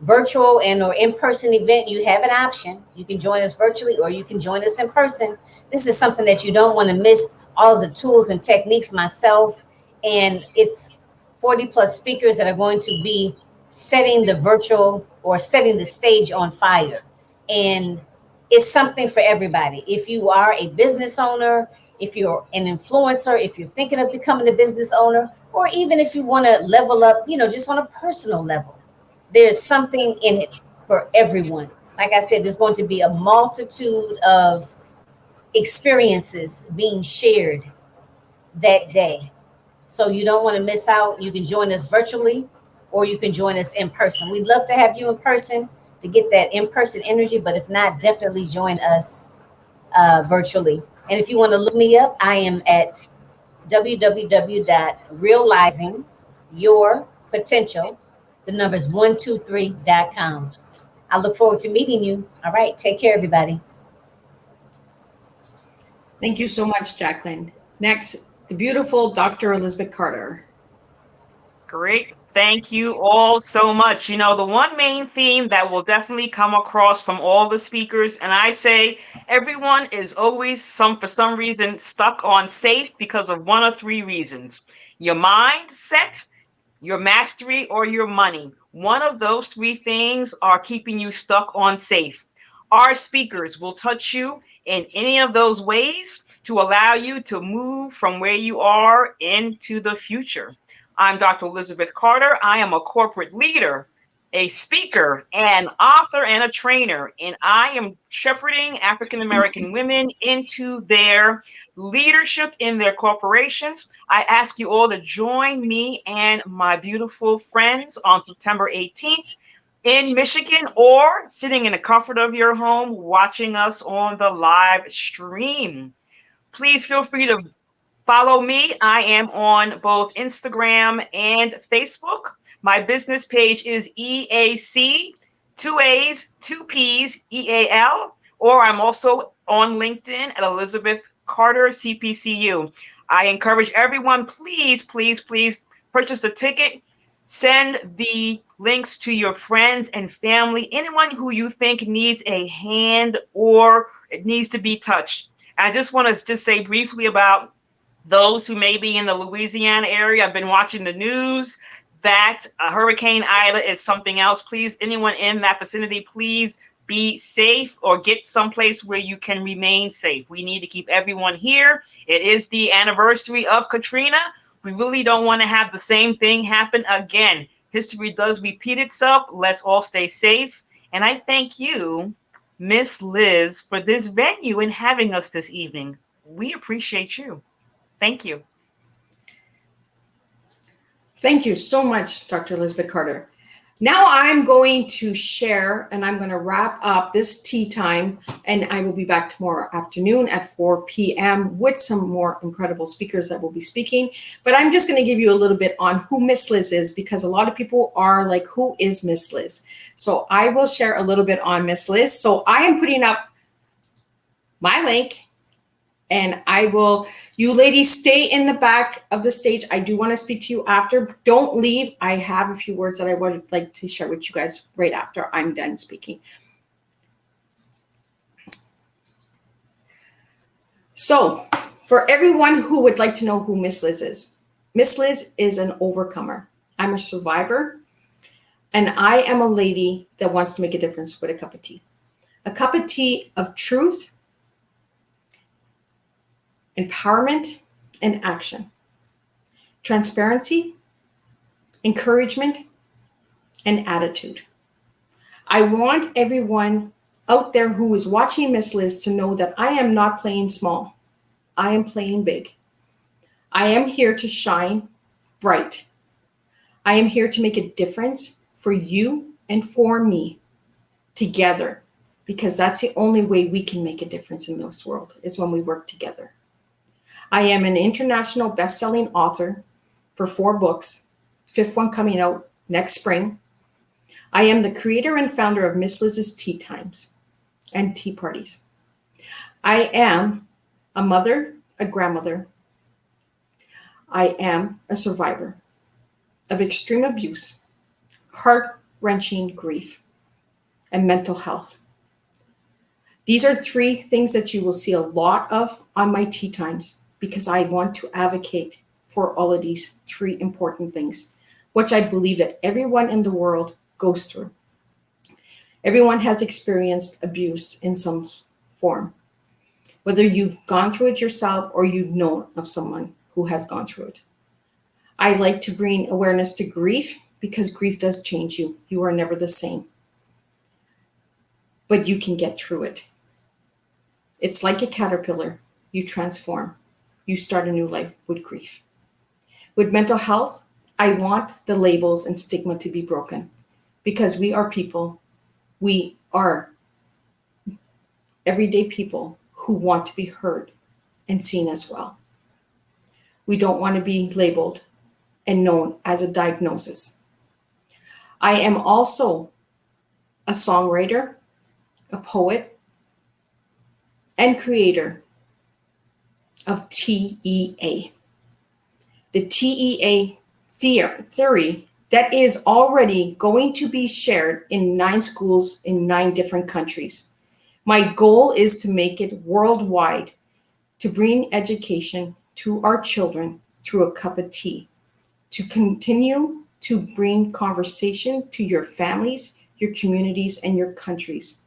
virtual and or in-person event. You have an option. You can join us virtually or you can join us in person. This is something that you don't want to miss. All of the tools and techniques, myself, and it's 40 plus speakers that are going to be setting the virtual or setting the stage on fire. And it's something for everybody. If you are a business owner, if you're an influencer, if you're thinking of becoming a business owner, or even if you want to level up, just on a personal level, there's something in it for everyone. Like I said, there's going to be a multitude of experiences being shared that day. So you don't want to miss out. You can join us virtually or you can join us in person. We'd love to have you in person to get that in person energy, but if not, definitely join us virtually. And if you want to look me up, I am at www.realizingyourpotential, the numbers 123.com. I look forward to meeting you. All right. Take care, everybody. Thank you so much, Jacqueline. Next, the beautiful Dr. Elizabeth Carter. Great. Thank you all so much. The one main theme that will definitely come across from all the speakers, and I say everyone is always for some reason stuck on safe because of one of three reasons: your mindset, your mastery, or your money. One of those three things are keeping you stuck on safe. Our speakers will touch you in any of those ways to allow you to move from where you are into the future. I'm Dr. Elizabeth Carter. I am a corporate leader, a speaker, an author, and a trainer, and I am shepherding African American women into their leadership in their corporations. I ask you all to join me and my beautiful friends on September 18th in Michigan, or sitting in the comfort of your home watching us on the live stream. Please feel free to follow me. I am on both Instagram and Facebook. My business page is EAC, two A's, two P's, EAL, or I'm also on LinkedIn at Elizabeth Carter, CPCU. I encourage everyone, please, please, please purchase a ticket. Send the links to your friends and family, anyone who you think needs a hand or it needs to be touched. I just want to just say briefly about those who may be in the Louisiana area. I've been watching the news that Hurricane Ida is something else. Please, anyone in that vicinity, please be safe or get someplace where you can remain safe. We need to keep everyone here. It is the anniversary of Katrina. We really don't want to have the same thing happen again. History does repeat itself. Let's all stay safe. And I thank you, Miss Liz, for this venue and having us this evening. We appreciate you. Thank you. Thank you so much, Dr. Elizabeth Carter. Now I'm going to share and I'm going to wrap up this tea time, and I will be back tomorrow afternoon at 4 p.m. with some more incredible speakers that will be speaking. But I'm just going to give you a little bit on who Miss Liz is, because a lot of people are like, who is Miss Liz? So I will share a little bit on Miss Liz. So I am putting up my link. And you ladies stay in the back of the stage. I do want to speak to you after. Don't leave. I have a few words that I would like to share with you guys right after I'm done speaking. So for everyone who would like to know who Miss Liz is an overcomer. I'm a survivor, and I am a lady that wants to make a difference with a cup of tea. A cup of tea of truth, empowerment, and action. Transparency, encouragement, and attitude. I want everyone out there who is watching Miss Liz to know that I am not playing small. I am playing big. I am here to shine bright. I am here to make a difference for you and for me. Together, because that's the only way we can make a difference in this world, is when we work together. I am an international best-selling author for 4 books, 5th one coming out next spring. I am the creator and founder of Miss Liz's Tea Times and Tea Parties. I am a mother, a grandmother. I am a survivor of extreme abuse, heart-wrenching grief, and mental health. These are 3 things that you will see a lot of on my tea times, because I want to advocate for all of these 3 important things, which I believe that everyone in the world goes through. Everyone has experienced abuse in some form, whether you've gone through it yourself or you've known of someone who has gone through it. I like to bring awareness to grief, because grief does change you. You are never the same, but you can get through it. It's like a caterpillar. You transform. You start a new life with grief. With mental health, I want the labels and stigma to be broken, because we are people. We are everyday people who want to be heard and seen as well. We don't want to be labeled and known as a diagnosis. I am also a songwriter, a poet, and creator of TEA. The TEA theory that is already going to be shared in 9 schools in 9 different countries. My goal is to make it worldwide, to bring education to our children through a cup of tea, to continue to bring conversation to your families, your communities, and your countries.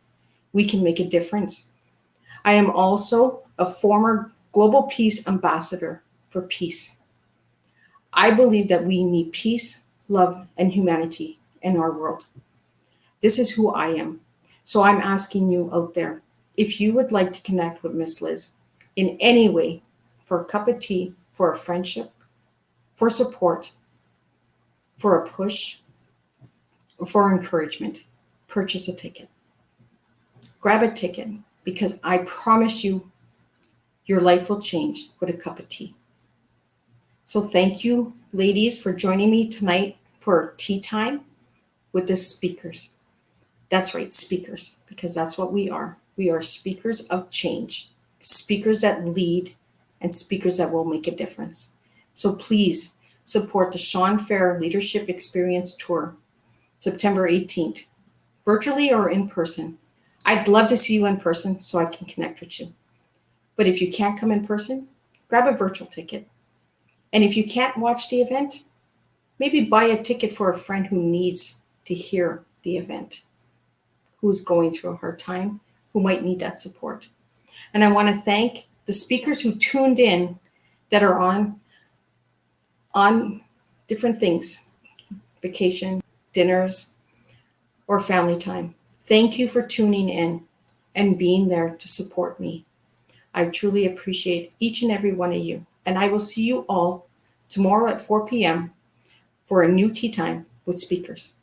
We can make a difference. I am also a former Global Peace Ambassador for peace. I believe that we need peace, love, and humanity in our world. This is who I am. So I'm asking you out there, if you would like to connect with Miss Liz in any way, for a cup of tea, for a friendship, for support, for a push, or for encouragement, purchase a ticket. Grab a ticket, because I promise you, your life will change with a cup of tea. So thank you, ladies, for joining me tonight for tea time with the speakers. That's right, speakers, because that's what we are. We are speakers of change, speakers that lead, and speakers that will make a difference. So please support the Shawn Fair Leadership Experience Tour, September 18th, virtually or in person. I'd love to see you in person so I can connect with you. But if you can't come in person, grab a virtual ticket. And if you can't watch the event, maybe buy a ticket for a friend who needs to hear the event, who's going through a hard time, who might need that support. And I want to thank the speakers who tuned in that are on different things, vacation, dinners, or family time. Thank you for tuning in and being there to support me. I truly appreciate each and every one of you. And I will see you all tomorrow at 4 p.m. for a new tea time with speakers.